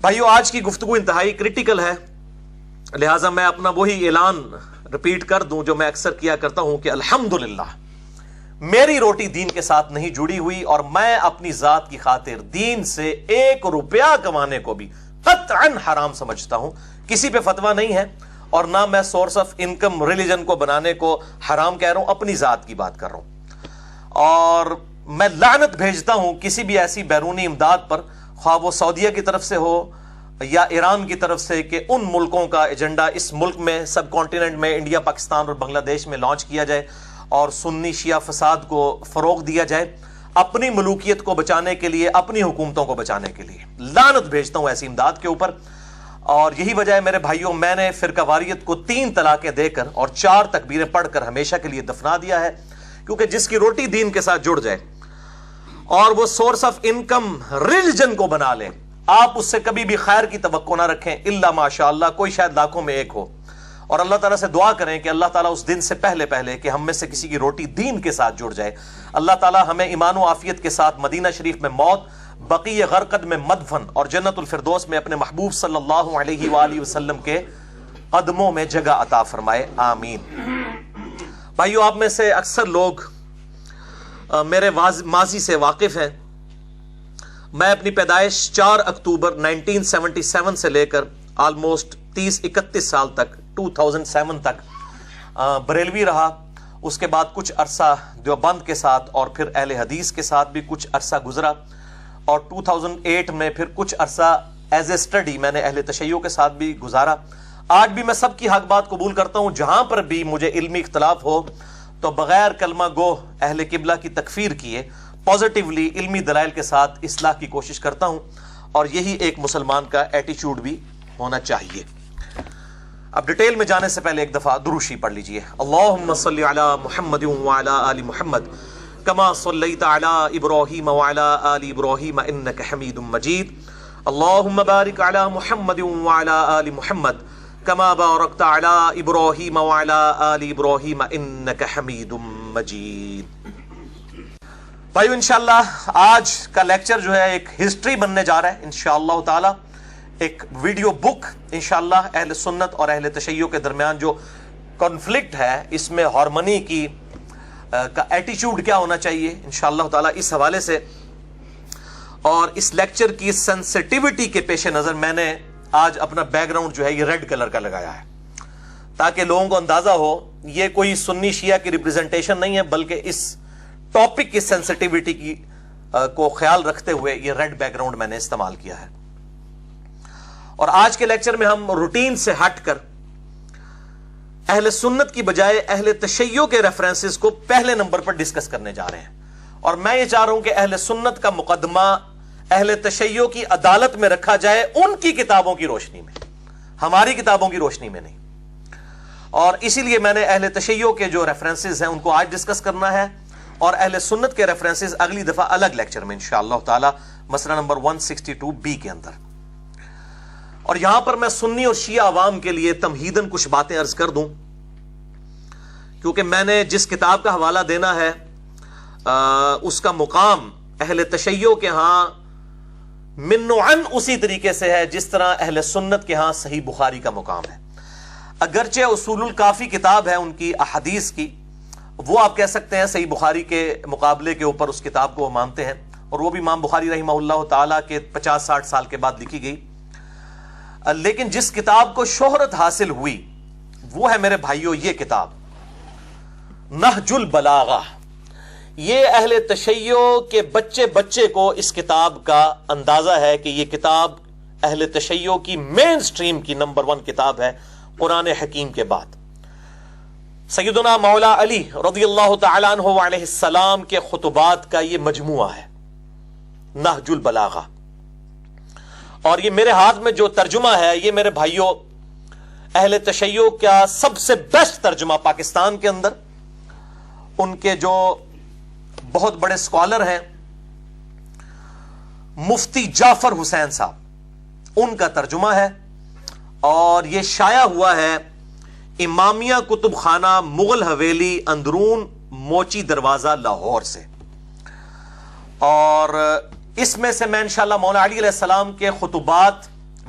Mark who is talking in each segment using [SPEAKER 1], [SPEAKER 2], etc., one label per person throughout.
[SPEAKER 1] بھائیو آج کی گفتگو انتہائی کریٹیکل ہے، لہٰذا میں اپنا وہی اعلان رپیٹ کر دوں جو میں اکثر کیا کرتا ہوں کہ الحمدللہ میری روٹی دین کے ساتھ نہیں جڑی ہوئی، اور میں اپنی ذات کی خاطر دین سے 1 روپیہ کمانے کو بھی قطعاً حرام سمجھتا ہوں۔ کسی پہ فتویٰ نہیں ہے، اور نہ میں سورس آف انکم ریلیجن کو بنانے کو حرام کہہ رہا ہوں، اپنی ذات کی بات کر رہا ہوں۔ اور میں لعنت بھیجتا ہوں کسی بھی ایسی بیرونی امداد پر، خواہ وہ سعودیہ کی طرف سے ہو یا ایران کی طرف سے، کہ ان ملکوں کا ایجنڈا اس ملک میں، سب کانٹیننٹ میں، انڈیا، پاکستان اور بنگلہ دیش میں لانچ کیا جائے اور سنی شیعہ فساد کو فروغ دیا جائے اپنی ملوکیت کو بچانے کے لیے، اپنی حکومتوں کو بچانے کے لیے۔ لعنت بھیجتا ہوں ایسی امداد کے اوپر، اور یہی وجہ ہے میرے بھائیوں، میں نے فرقہ واریت کو 3 طلاقیں دے کر اور 4 تکبیریں پڑھ کر ہمیشہ کے لیے دفنا دیا ہے، کیونکہ جس کی روٹی دین کے ساتھ جڑ جائے اور وہ سورس آف انکم ریلیجن کو بنا لے، آپ اس سے کبھی بھی خیر کی توقع نہ رکھیں الا ماشاءاللہ، کوئی شاید لاکھوں میں ایک ہو، اور اللہ تعالیٰ سے دعا کریں کہ اللہ تعالیٰ اس دن سے پہلے کہ ہم میں سے کسی کی روٹی دین کے ساتھ جڑ جائے، اللہ تعالیٰ ہمیں ایمان و عافیت کے ساتھ مدینہ شریف میں موت، بقیع غرقد میں مدفن، اور جنت الفردوس میں اپنے محبوب صلی اللہ علیہ وآلہ وسلم کے قدموں میں جگہ عطا فرمائے، آمین۔ بھائیو آپ میں سے اکثر لوگ میرے ماضی سے واقف ہیں۔ میں اپنی پیدائش 4 اکتوبر 1977 سے لے کر آلموسٹ 30-31 سال تک 2007 تک بریلوی رہا، اس کے بعد کچھ عرصہ دیوبند کے ساتھ اور پھر اہل حدیث کے ساتھ بھی کچھ عرصہ گزرا، اور 2008 میں پھر کچھ عرصہ ایز اے اسٹڈی میں نے اہل تشیع کے ساتھ بھی گزارا۔ آج بھی میں سب کی حق بات قبول کرتا ہوں، جہاں پر بھی مجھے علمی اختلاف ہو تو بغیر کلمہ گو اہل قبلہ کی تکفیر کیے پازیٹیولی علمی دلائل کے ساتھ اصلاح کی کوشش کرتا ہوں، اور یہی ایک مسلمان کا ایٹیچیوڈ بھی ہونا چاہیے۔ اب ڈیٹیل میں جانے سے پہلے ایک دفعہ دروشی پڑھ لیجئے۔ اللہم صلی علی محمد وعلی آل محمد کما صلیت علی ابراہیم وعلی آل ابراہیم انک حمید مجید، اللہم بارک علی محمد وعلی آل محمد کما بارکت علی ابراہیم وعلی آل ابراہیم انک حمید مجید۔ بھائیو انشاءاللہ آج کا لیکچر جو ہے ایک ہسٹری بننے جا رہا ہے انشاءاللہ تعالی، ایک ویڈیو بک انشاءاللہ اہل سنت اور اہل تشیع کے درمیان جو کنفلکٹ ہے، اس میں ہارمنی کی کا ایٹیچیوڈ کیا ہونا چاہیے انشاءاللہ تعالی، اس حوالے سے اور اس لیکچر کی سینسٹیوٹی کے پیش نظر میں نے آج اپنا بیک گراؤنڈ جو ہے یہ ریڈ کلر کا لگایا ہے، تاکہ لوگوں کو اندازہ ہو یہ کوئی سنی شیعہ کی ریپرزنٹیشن نہیں ہے، بلکہ اس ٹاپک کی سینسٹیوٹی کی کو خیال رکھتے ہوئے یہ ریڈ بیک گراؤنڈ میں نے استعمال کیا ہے۔ اور آج کے لیکچر میں ہم روٹین سے ہٹ کر اہل سنت کی بجائے اہل تشیع کے ریفرنسز کو پہلے نمبر پر ڈسکس کرنے جا رہے ہیں، اور میں یہ چاہ رہا ہوں کہ اہل سنت کا مقدمہ اہل تشیع کی عدالت میں رکھا جائے، ان کی کتابوں کی روشنی میں، ہماری کتابوں کی روشنی میں نہیں۔ اور اسی لیے میں نے اہل تشیع کے جو ریفرنسز ہیں ان کو آج ڈسکس کرنا ہے، اور اہل سنت کے ریفرنسز اگلی دفعہ الگ لیکچر میں انشاءاللہ تعالی مسئلہ نمبر 162B کے اندر۔ اور یہاں پر میں سنی اور شیعہ عوام کے لیے تمہیداً کچھ باتیں عرض کر دوں، کیونکہ میں نے جس کتاب کا حوالہ دینا ہے اس کا مقام اہل تشیع کے ہاں من و عن اسی طریقے سے ہے جس طرح اہل سنت کے ہاں صحیح بخاری کا مقام ہے۔ اگرچہ اصول الکافی کتاب ہے ان کی احادیث کی، وہ آپ کہہ سکتے ہیں صحیح بخاری کے مقابلے کے اوپر اس کتاب کو وہ مانتے ہیں، اور وہ بھی امام بخاری رحمہ اللہ تعالیٰ کے 50-60 سال کے بعد لکھی گئی، لیکن جس کتاب کو شہرت حاصل ہوئی وہ ہے میرے بھائیوں یہ کتاب نہج البلاغہ۔ یہ اہل تشیع کے بچے کو اس کتاب کا اندازہ ہے کہ یہ کتاب اہل تشیع کی مین سٹریم کی نمبر 1 کتاب ہے قرآن حکیم کے بعد۔ سیدنا مولا علی رضی اللہ تعالیٰ عنہ علیہ السلام کے خطبات کا یہ مجموعہ ہے نہج البلاغہ، اور یہ میرے ہاتھ میں جو ترجمہ ہے یہ میرے بھائیوں اہل تشیع کا سب سے بیسٹ ترجمہ پاکستان کے اندر، ان کے جو بہت بڑے اسکالر ہیں مفتی جعفر حسین صاحب، ان کا ترجمہ ہے، اور یہ شائع ہوا ہے امامیہ کتب خانہ مغل حویلی اندرون موچی دروازہ لاہور سے۔ اور اس میں سے میں انشاءاللہ مولا علی علیہ السلام کے خطبات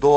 [SPEAKER 1] 2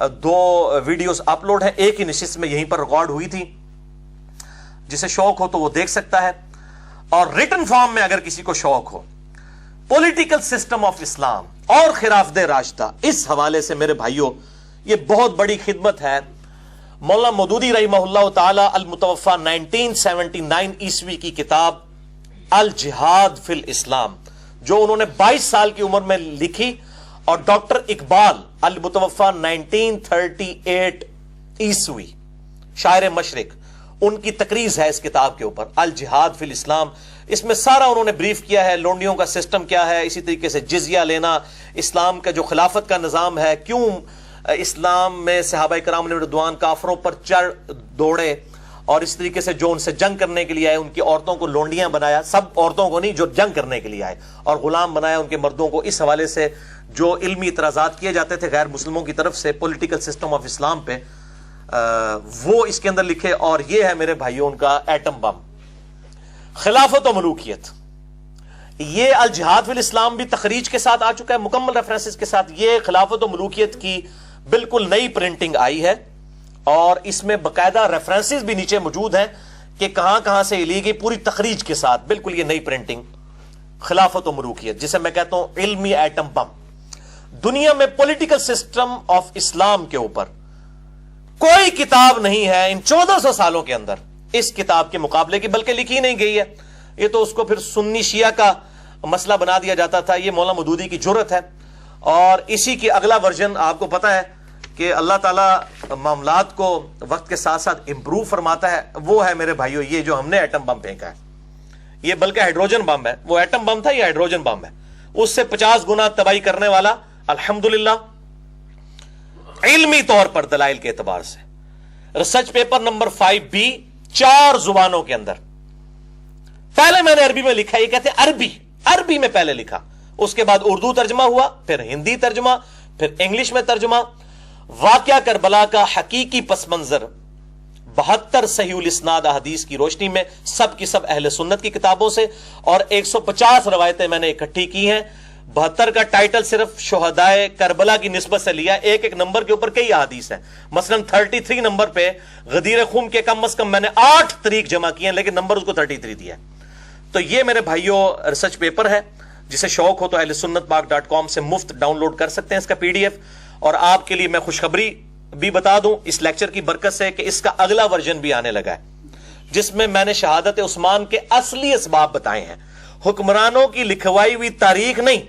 [SPEAKER 1] 2 ویڈیوز اپلوڈ ہیں، ایک ہی نشست میں یہیں پر ریکارڈ ہوئی تھی، جسے شوق ہو تو وہ دیکھ سکتا ہے، اور ریٹن فارم میں اگر کسی کو شوق ہو پولیٹیکل سسٹم آف اسلام اور خلافت راشدہ، اس حوالے سے میرے بھائیوں یہ بہت بڑی خدمت ہے۔ مولانا مودودی رحمہ اللہ تعالی المتوفا 1979 عیسوی کی کتاب الجہاد فی الاسلام، جو انہوں نے 22 سال کی عمر میں لکھی، اور ڈاکٹر اقبال المتوفا 1938 عیسوی شاعر مشرق، ان کی تقریض ہے اس کتاب کے اوپر الجہاد فی الاسلام۔ اس میں سارا انہوں نے بریف کیا ہے، لونڈیوں کا سسٹم کیا ہے، اسی طریقے سے جزیہ لینا، اسلام کا جو خلافت کا نظام ہے، کیوں اسلام میں صحابہ کرام نے رضوان کافروں پر چڑھ دوڑے، اور اس طریقے سے جو ان سے جنگ کرنے کے لیے آئے ان کی عورتوں کو لونڈیاں بنایا، سب عورتوں کو نہیں جو جنگ کرنے کے لیے آئے، اور غلام بنایا ان کے مردوں کو۔ اس حوالے سے جو علمی اعتراضات کیے جاتے تھے غیر مسلموں کی طرف سے پولیٹیکل سسٹم آف اسلام پہ، وہ اس کے اندر لکھے، اور یہ ہے میرے بھائیوں ان کا ایٹم بم۔ خلافت و ملوکیت، یہ الجہاد فی الاسلام بھی تخریج کے ساتھ آ چکا ہے، مکمل ریفرنسز کے ساتھ۔ یہ خلافت و ملوکیت کی بالکل نئی پرنٹنگ آئی ہے، اور اس میں باقاعدہ ریفرنسز بھی نیچے موجود ہیں کہ کہاں کہاں سے لی گئی، پوری تخریج کے ساتھ، بالکل یہ نئی پرنٹنگ خلافت و ملوکیت، جسے میں کہتا ہوں علمی ایٹم بم۔ دنیا میں پولیٹیکل سسٹم آف اسلام کے اوپر کوئی کتاب نہیں ہے ان 1400 سالوں کے اندر اس کتاب کے مقابلے کی، بلکہ لکھی نہیں گئی ہے۔ یہ تو اس کو پھر سنی شیعہ کا مسئلہ بنا دیا جاتا تھا، یہ مولانا مودودی کی جرت ہے، اور اسی کی اگلا ورژن آپ کو پتا ہے کہ اللہ تعالیٰ معاملات کو وقت کے ساتھ ساتھ امپروو فرماتا ہے، وہ ہے میرے بھائیوں یہ جو ہم نے ایٹم بم پھینکا ہے، یہ بلکہ ہائیڈروجن بم ہے، وہ ایٹم بم تھا، یہ ہائیڈروجن بم ہے، اس سے 50 گنا تباہی کرنے والا، الحمدللہ علمی طور پر دلائل کے اعتبار سے۔ ریسرچ پیپر نمبر 5B 4 زبانوں کے اندر، پہلے میں نے عربی میں لکھا، یہ کہتے ہیں عربی میں پہلے لکھا، اس کے بعد اردو ترجمہ ہوا، پھر ہندی ترجمہ، پھر انگلش میں ترجمہ۔ واقعہ کربلا کا حقیقی پس منظر 72 صحیح الاسناد احادیث کی روشنی میں، سب کی سب اہل سنت کی کتابوں سے، اور 150 روایتیں میں نے اکٹھی کی ہیں۔ 72 کا ٹائٹل صرف شہدائے کربلا کی نسبت سے لیا، ایک ایک نمبر کے اوپر کئی احادیث ہیں، مثلا 33 نمبر پہ غدیر خون کے کم از کم میں نے 8 طریق جمع کیے ہیں، لیکن نمبر اس کو 33 دیا ہے۔ تو یہ میرے بھائیوں ریسرچ پیپر ہے، جسے شوق ہو تو اہل سنت پاک.com سے مفت ڈاؤن لوڈ کر سکتے ہیں اس کا PDF۔ اور آپ کے لیے میں خوشخبری بھی بتا دوں اس لیکچر کی برکت سے کہ اس کا اگلا ورژن بھی آنے لگا ہے، جس میں میں نے شہادت عثمان کے اصلی اسباب بتائے ہیں، حکمرانوں کی لکھوائی ہوئی تاریخ نہیں،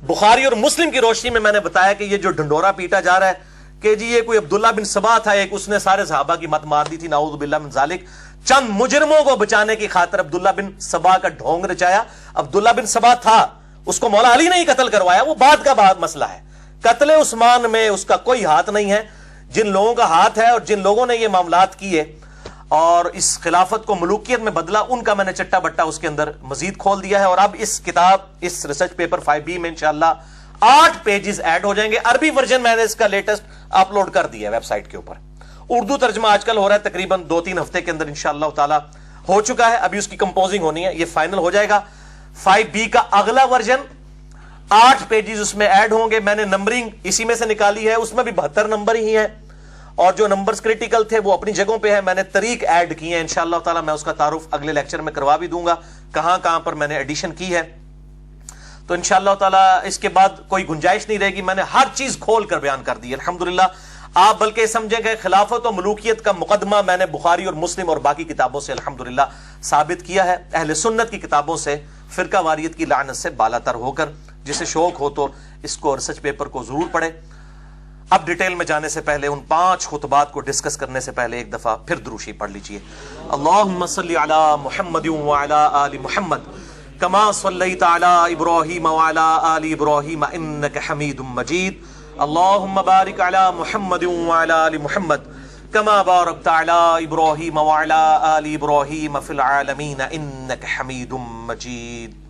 [SPEAKER 1] بخاری اور مسلم کی روشنی میں نے بتایا کہ یہ جو ڈنڈورا پیٹا جا رہا ہے کہ جی یہ کوئی عبداللہ بن سبا تھا، ایک اس نے سارے صحابہ کی مت مار دی تھی، نعوذ باللہ من ذالک، چند مجرموں کو بچانے کی خاطر عبداللہ بن سبا کا ڈھونگ رچایا۔ عبداللہ بن سبا تھا، اس کو مولا علی نے ہی قتل کروایا، وہ بعد کا مسئلہ ہے، قتل عثمان میں اس کا کوئی ہاتھ نہیں ہے۔ جن لوگوں کا ہاتھ ہے اور جن لوگوں نے یہ معاملات کیے اور اس خلافت کو ملوکیت میں بدلا، ان کا میں نے چٹا بٹا اس کے اندر مزید کھول دیا ہے۔ اور اب اس کتاب، اس ریسرچ پیپر 5B میں انشاءاللہ 8 پیجز ایڈ ہو جائیں گے۔ عربی ورژن میں نے اس کا لیٹسٹ اپلوڈ کر دیا ہے ویب سائٹ کے اوپر، اردو ترجمہ آج کل ہو رہا ہے، تقریباً 2-3 ہفتے کے اندر انشاءاللہ تعالی ہو چکا ہے، ابھی اس کی کمپوزنگ ہونی ہے، یہ فائنل ہو جائے گا۔ 5B کا اگلا ورژن 8 پیجز اس میں ایڈ ہوں گے، میں نے نمبرنگ اسی میں سے نکالی ہے، اس میں بھی 72 نمبر ہی ہیں، اور جو نمبرز کریٹیکل تھے وہ اپنی جگہوں پہ ہیں، میں نے طریق ایڈ کیے ہیں، انشاءاللہ تعالی میں اس کا تعارف اگلے لیکچر میں کروا بھی دوں گا، کہاں کہاں پر میں نے ایڈیشن کی ہے۔ تو انشاءاللہ تعالی اس کے بعد کوئی گنجائش نہیں رہے گی، میں نے ہر چیز کھول کر بیان کر دی ہے الحمدللہ۔ آپ بلکہ سمجھیں کہ خلافت و ملوکیت کا مقدمہ میں نے بخاری اور مسلم اور باقی کتابوں سے الحمدللہ ثابت کیا ہے، اہل سنت کی کتابوں سے، فرقہ واریت کی لعنت سے بالا تر ہو کر۔ جسے شوق ہو تو اس کو ریسرچ پیپر کو ضرور پڑھے۔ اب ڈیٹیل میں جانے سے پہلے، ان 5 خطبات کو ڈسکس کرنے سے پہلے ایک دفعہ پھر دروشی پڑھ لیجئے۔ اللہم صلی علی محمد وعلی آل محمد کما صلیت علی ابراہیم وعلی آل ابراہیم انک حمید مجید۔ اللہم بارک علی محمد وعلی آل محمد کما بارکت علی ابراہیم وعلی آل ابراہیم فی العالمین انک حمید مجید۔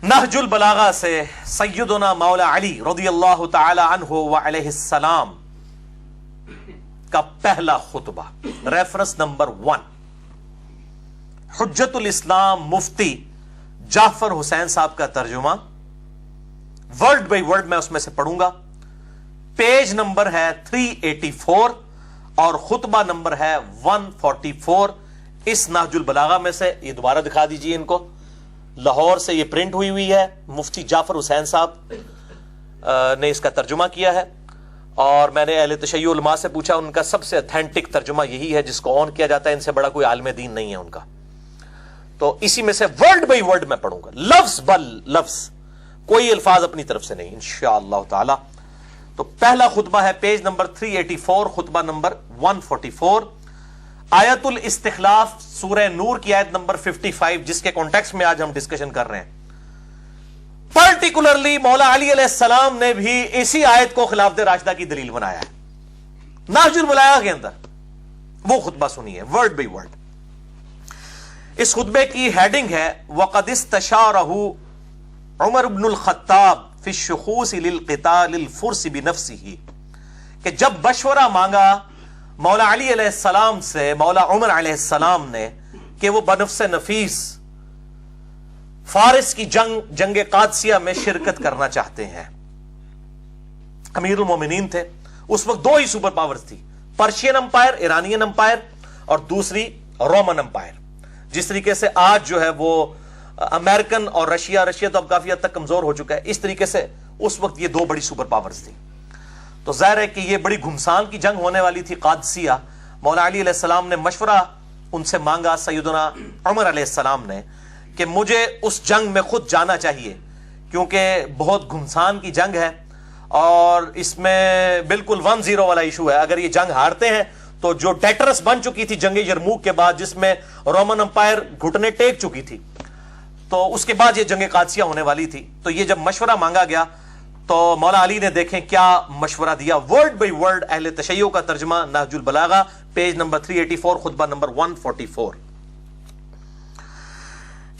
[SPEAKER 1] نہج البلاغہ سے سیدنا مولا علی رضی اللہ تعالی عنہ وعلیہ السلام کا پہلا خطبہ، ریفرنس نمبر 1، حجت الاسلام مفتی جعفر حسین صاحب کا ترجمہ، ورڈ بائی ورڈ میں اس میں سے پڑھوں گا۔ پیج نمبر ہے 384 اور خطبہ نمبر ہے 144 اس نہج البلاغہ میں سے. یہ دوبارہ دکھا دیجئے ان کو. لاہور سے یہ پرنٹ ہوئی ہے. مفتی جعفر حسین صاحب نے اس کا ترجمہ کیا ہے اور میں نے اہل تشیع علماء سے پوچھا, ان کا سب سے اتھینٹک ترجمہ یہی ہے جس کو آن کیا جاتا ہے. ان سے بڑا کوئی عالم دین نہیں ہے ان کا. تو اسی میں سے ورڈ بائی ورڈ میں پڑھوں گا, لفظ بل لفظ, کوئی الفاظ اپنی طرف سے نہیں انشاءاللہ تعالی. تو پہلا خطبہ ہے پیج نمبر 384 خطبہ نمبر 144, آیت الاستخلاف سورہ نور کی آیت نمبر 55 جس کے کانٹیکسٹ میں آج ہم ڈسکشن کر رہے ہیں. پرٹیکولرلی مولا علی علیہ السلام نے بھی اسی آیت کو خلافت راشدہ کی دلیل بنایا ہے نہج البلاغہ کے اندر. وہ خطبہ سنیے ورڈ بائی ورڈ. اس خطبے کی ہیڈنگ ہے وَقَدْ اسْتَشَارَهُ عمر بن الخطاب فی الشخوص للقتال الفرس بنفسه, کہ جب مشورہ مانگا مولا علی علیہ السلام سے مولا عمر علیہ السلام نے کہ وہ بنفس نفیس فارس کی جنگ قادسیہ میں شرکت کرنا چاہتے ہیں. امیر المومنین تھے اس وقت, دو ہی سپر پاورز تھی, پرشین امپائر, ایرانین امپائر, اور دوسری رومن امپائر. جس طریقے سے آج جو ہے وہ امریکن اور رشیا تو اب کافی حد تک کمزور ہو چکا ہے, اس طریقے سے اس وقت یہ دو بڑی سپر پاورز تھی. تو ظاہر ہے کہ یہ بڑی گھمسان کی جنگ ہونے والی تھی قادسیہ. مولا علی علیہ السلام نے مشورہ ان سے مانگا سیدنا عمر علیہ السلام نے کہ مجھے اس جنگ میں خود جانا چاہیے کیونکہ بہت گھمسان کی جنگ ہے اور اس میں بالکل 1-0 والا ایشو ہے. اگر یہ جنگ ہارتے ہیں تو جو ڈیٹرس بن چکی تھی جنگ یرموک کے بعد, جس میں رومن امپائر گھٹنے ٹیک چکی تھی, تو اس کے بعد یہ جنگ قادسیہ ہونے والی تھی. تو یہ جب مشورہ مانگا گیا تو مولا علی نے دیکھیں کیا مشورہ دیا, ورڈ بائی ورڈ اہل تشیع کا ترجمہ نہج البلاغہ پیج نمبر 384 خطبہ نمبر 144.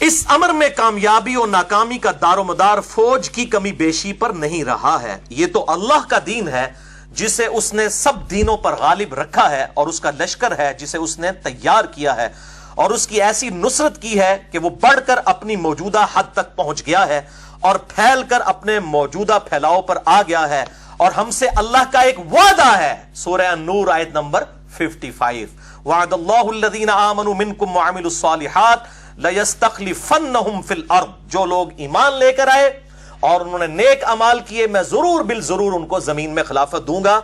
[SPEAKER 1] اس امر میں کامیابی اور ناکامی کا دار و مدار فوج کی کمی بیشی پر نہیں رہا ہے. یہ تو اللہ کا دین ہے جسے اس نے سب دینوں پر غالب رکھا ہے, اور اس کا لشکر ہے جسے اس نے تیار کیا ہے, اور اس کی ایسی نصرت کی ہے کہ وہ بڑھ کر اپنی موجودہ حد تک پہنچ گیا ہے اور پھیل کر اپنے موجودہ پھیلاؤ پر آ گیا ہے. اور ہم سے اللہ کا ایک وعدہ ہے, سورہ النور آیت نمبر 55, وعد اللہ الذین آمنوا منکم وعملوا الصالحات لَيَسْتَخْلِفَنَّهُمْ فِي الْأَرْضِ, جو لوگ ایمان لے کر آئے اور انہوں نے نیک اعمال کیے میں ضرور بالضرور ان کو زمین میں خلافت دوں گا.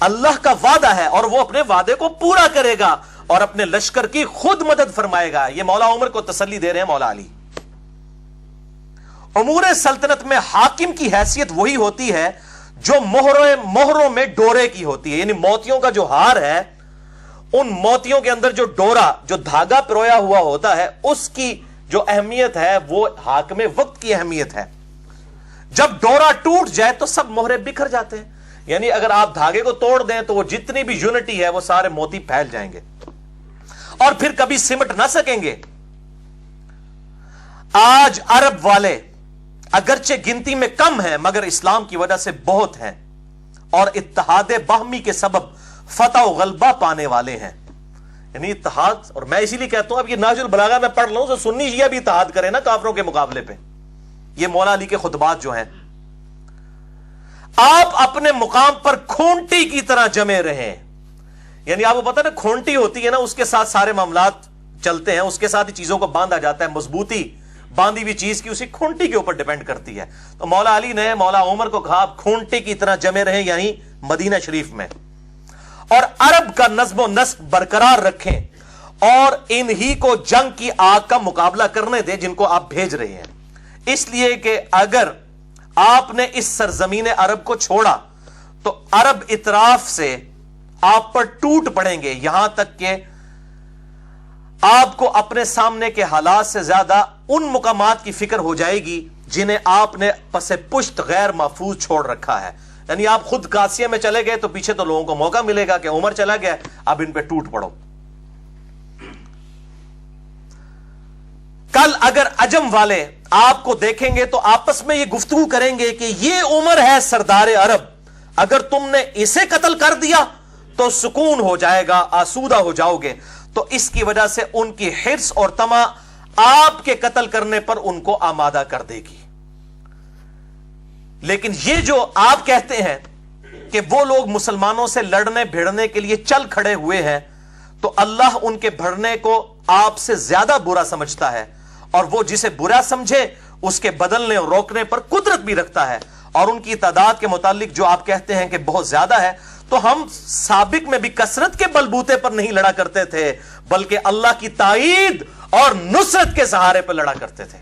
[SPEAKER 1] اللہ کا وعدہ ہے اور وہ اپنے وعدے کو پورا کرے گا اور اپنے لشکر کی خود مدد فرمائے گا. یہ مولا عمر کو تسلی دے رہے ہیں مولا علی. امور سلطنت میں حاکم کی حیثیت وہی ہوتی ہے جو مہروں میں ڈورے کی ہوتی ہے, یعنی موتیوں کا جو ہار ہے ان موتیوں کے اندر جو ڈورا, جو دھاگا پرویا ہوا ہوتا ہے, اس کی جو اہمیت ہے وہ حاکم وقت کی اہمیت ہے. جب ڈورا ٹوٹ جائے تو سب مہرے بکھر جاتے ہیں, یعنی اگر آپ دھاگے کو توڑ دیں تو وہ جتنی بھی یونٹی ہے وہ سارے موتی پھیل جائیں گے اور پھر کبھی سمٹ نہ سکیں گے. آج عرب والے اگرچہ گنتی میں کم ہیں مگر اسلام کی وجہ سے بہت ہیں اور اتحاد باہمی کے سبب فتح و غلبہ پانے والے ہیں. یعنی اتحاد, اور میں اسی لیے کہتا ہوں اب یہ نہج البلاغہ میں پڑھ لوں تو سنی شیعہ بھی اتحاد کرے نا کافروں کے مقابلے پہ. یہ مولا علی کے خطبات جو ہیں, آپ اپنے مقام پر کھونٹی کی طرح جمے رہیں. یعنی آپ کو پتا نا کھونٹی ہوتی ہے نا, اس کے ساتھ سارے معاملات چلتے ہیں, اس کے ساتھ ہی چیزوں کو باندھا جاتا ہے. مضبوطی باندھی ہوئی چیز کی اسی کھونٹی کے اوپر ڈیپینڈ کرتی ہے. تو مولا علی نے مولا عمر کو کہا آپ کھونٹی کی طرح جمے رہیں یعنی مدینہ شریف میں, اور عرب کا نظم و نسق برقرار رکھیں اور انہی کو جنگ کی آگ کا مقابلہ کرنے دیں جن کو آپ بھیج رہے ہیں. اس لیے کہ اگر آپ نے اس سرزمین عرب کو چھوڑا تو عرب اطراف سے آپ پر ٹوٹ پڑیں گے, یہاں تک کہ آپ کو اپنے سامنے کے حالات سے زیادہ ان مقامات کی فکر ہو جائے گی جنہیں آپ نے پس پشت غیر محفوظ چھوڑ رکھا ہے. یعنی آپ خود قادسیہ میں چلے گئے تو پیچھے تو لوگوں کو موقع ملے گا کہ عمر چلا گیا, اب ان پہ ٹوٹ پڑو. کل اگر عجم والے آپ کو دیکھیں گے تو آپس میں یہ گفتگو کریں گے کہ یہ عمر ہے سردار عرب, اگر تم نے اسے قتل کر دیا تو سکون ہو جائے گا, آسودہ ہو جاؤ گے. تو اس کی وجہ سے ان کی حرص اور طمع آپ کے قتل کرنے پر ان کو آمادہ کر دے گی. لیکن یہ جو آپ کہتے ہیں کہ وہ لوگ مسلمانوں سے لڑنے بھیڑنے کے لیے چل کھڑے ہوئے ہیں تو اللہ ان کے بھڑنے کو آپ سے زیادہ برا سمجھتا ہے، اور وہ جسے برا سمجھے اس کے بدلنے اور روکنے پر قدرت بھی رکھتا ہے، اور ان کی تعداد کے متعلق جو آپ کہتے ہیں کہ بہت زیادہ ہے، تو ہم سابق میں بھی کثرت کے بلبوتے پر نہیں لڑا کرتے تھے بلکہ اللہ کی تائید اور نصرت کے سہارے پر لڑا کرتے تھے۔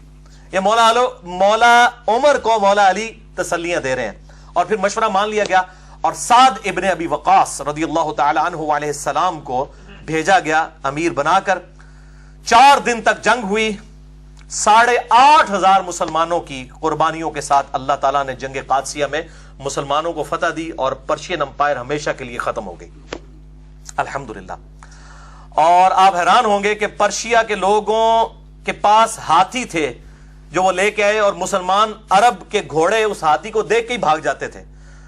[SPEAKER 1] یہ مولا عمر کو مولا علی تسلیاں دے رہے ہیں، اور پھر مشورہ مان لیا گیا اور سعد ابن ابی وقاص رضی اللہ تعالی عنہ علیہ السلام کو بھیجا گیا امیر بنا کر۔ 4 دن تک جنگ ہوئی، 8,500 مسلمانوں کی قربانیوں کے ساتھ اللہ تعالیٰ نے جنگ قادسیہ میں مسلمانوں کو فتح دی اور پرشین امپائر ہمیشہ کے لیے ختم ہو گئی، الحمدللہ۔ اور آپ حیران ہوں گے کہ پرشیا کے لوگوں کے پاس ہاتھی تھے جو وہ لے کے آئے، اور مسلمان عرب کے گھوڑے اس ہاتھی کو دیکھ کے ہی بھاگ جاتے تھے،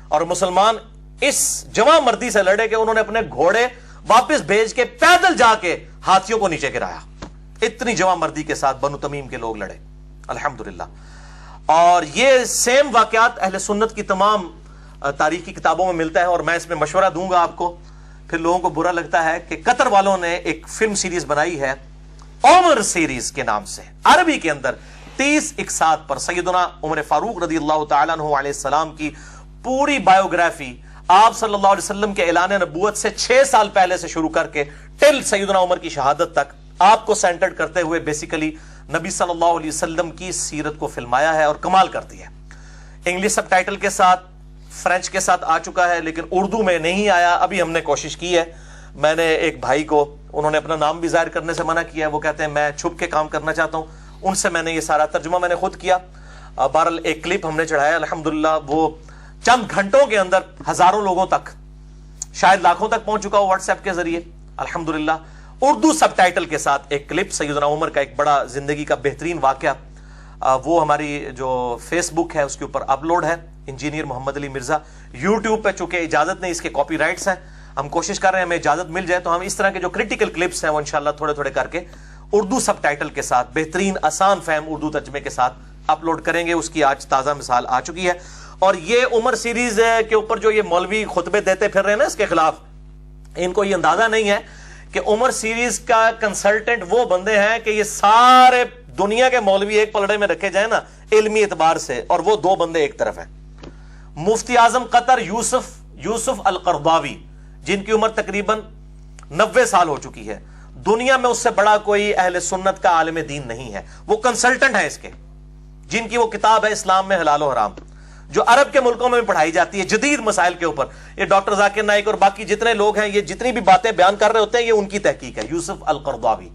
[SPEAKER 1] اور مسلمان اس جواں مردی سے لڑے کہ انہوں نے اپنے گھوڑے واپس بھیج کے پیدل جا کے ہاتھیوں کو نیچے گرایا۔ اتنی جواں مردی کے ساتھ بنو تمیم کے لوگ لڑے، الحمدللہ۔ اور یہ سیم واقعات اہل سنت کی تمام تاریخی کتابوں میں ملتا ہے، اور میں اس میں مشورہ دوں گا آپ کو۔ پھر لوگوں کو برا لگتا ہے کہ قطر والوں نے ایک فلم سیریز بنائی ہے عمر سیریز کے نام سے، عربی کے اندر 30 اقساط پر سیدنا عمر فاروق رضی اللہ تعالیٰ عنہ علیہ السلام کی پوری بایوگرافی، آپ صلی اللہ علیہ وسلم کے اعلان نبوت سے 6 سال پہلے سے شروع کر کے ٹل سیدنا عمر کی شہادت تک آپ کو سینٹرڈ کرتے ہوئے بیسیکلی نبی صلی اللہ علیہ وسلم کی سیرت کو فلمایا ہے اور کمال کرتی ہے۔ انگلش سب ٹائٹل کے ساتھ، فرینچ کے ساتھ آ چکا ہے، لیکن اردو میں نہیں آیا، ابھی ہم نے کوشش کی ہے۔ میں نے ایک بھائی کو، انہوں نے اپنا نام بھی ظاہر کرنے سے منع کیا ہے، وہ کہتے ہیں میں چھپ کے کام کرنا چاہتا ہوں، ان سے میں نے یہ سارا ترجمہ میں نے خود کیا۔ بہرحال ایک کلپ ہم نے چڑھایا، الحمدللہ وہ چند گھنٹوں کے اندر ہزاروں لوگوں تک، شاید لاکھوں تک پہنچ چکا ہو واٹس ایپ کے ذریعے، الحمدللہ۔ اردو سب ٹائٹل کے ساتھ ایک کلپ سیدنا عمر کا ایک بڑا زندگی کا بہترین واقعہ، وہ ہماری جو فیس بک ہے اس کے اوپر اپلوڈ ہے، انجینئر محمد علی مرزا۔ یوٹیوب پہ چونکہ اجازت نہیں، اس کے کاپی رائٹس ہیں، ہم کوشش کر رہے ہیں ہمیں اجازت مل جائے تو ہم اس طرح کے جو کریٹیکل کلپس ہیں وہ انشاءاللہ تھوڑے تھوڑے کر کے اردو سب ٹائٹل کے ساتھ بہترین آسان فہم اردو ترجمے کے ساتھ اپلوڈ کریں گے۔ اس کی آج تازہ مثال آ چکی ہے۔ اور یہ عمر سیریز کے اوپر جو یہ مولوی خطبے دیتے پھر رہے ہیں نا اس کے خلاف، ان کو یہ اندازہ نہیں ہے کہ عمر سیریز کا کنسلٹنٹ وہ بندے ہیں کہ یہ سارے دنیا کے مولوی ایک پلڑے میں رکھے جائیں نا علمی اعتبار سے، اور وہ 2 بندے ایک طرف ہیں۔ مفتی اعظم قطر یوسف القرضاوی، جن کی عمر تقریباً 90 سال ہو چکی ہے، دنیا میں اس سے بڑا کوئی اہل سنت کا عالم دین نہیں ہے، وہ کنسلٹنٹ ہے اس کے، جن کی وہ کتاب ہے اسلام میں حلال و حرام، جو عرب کے ملکوں میں بھی پڑھائی جاتی ہے جدید مسائل کے اوپر۔ یہ ڈاکٹر ذاکر نائک اور باقی جتنے لوگ ہیں، یہ جتنی بھی باتیں بیان کر رہے ہوتے ہیں، یہ ان کی تحقیق ہے، یوسف القرضاوی۔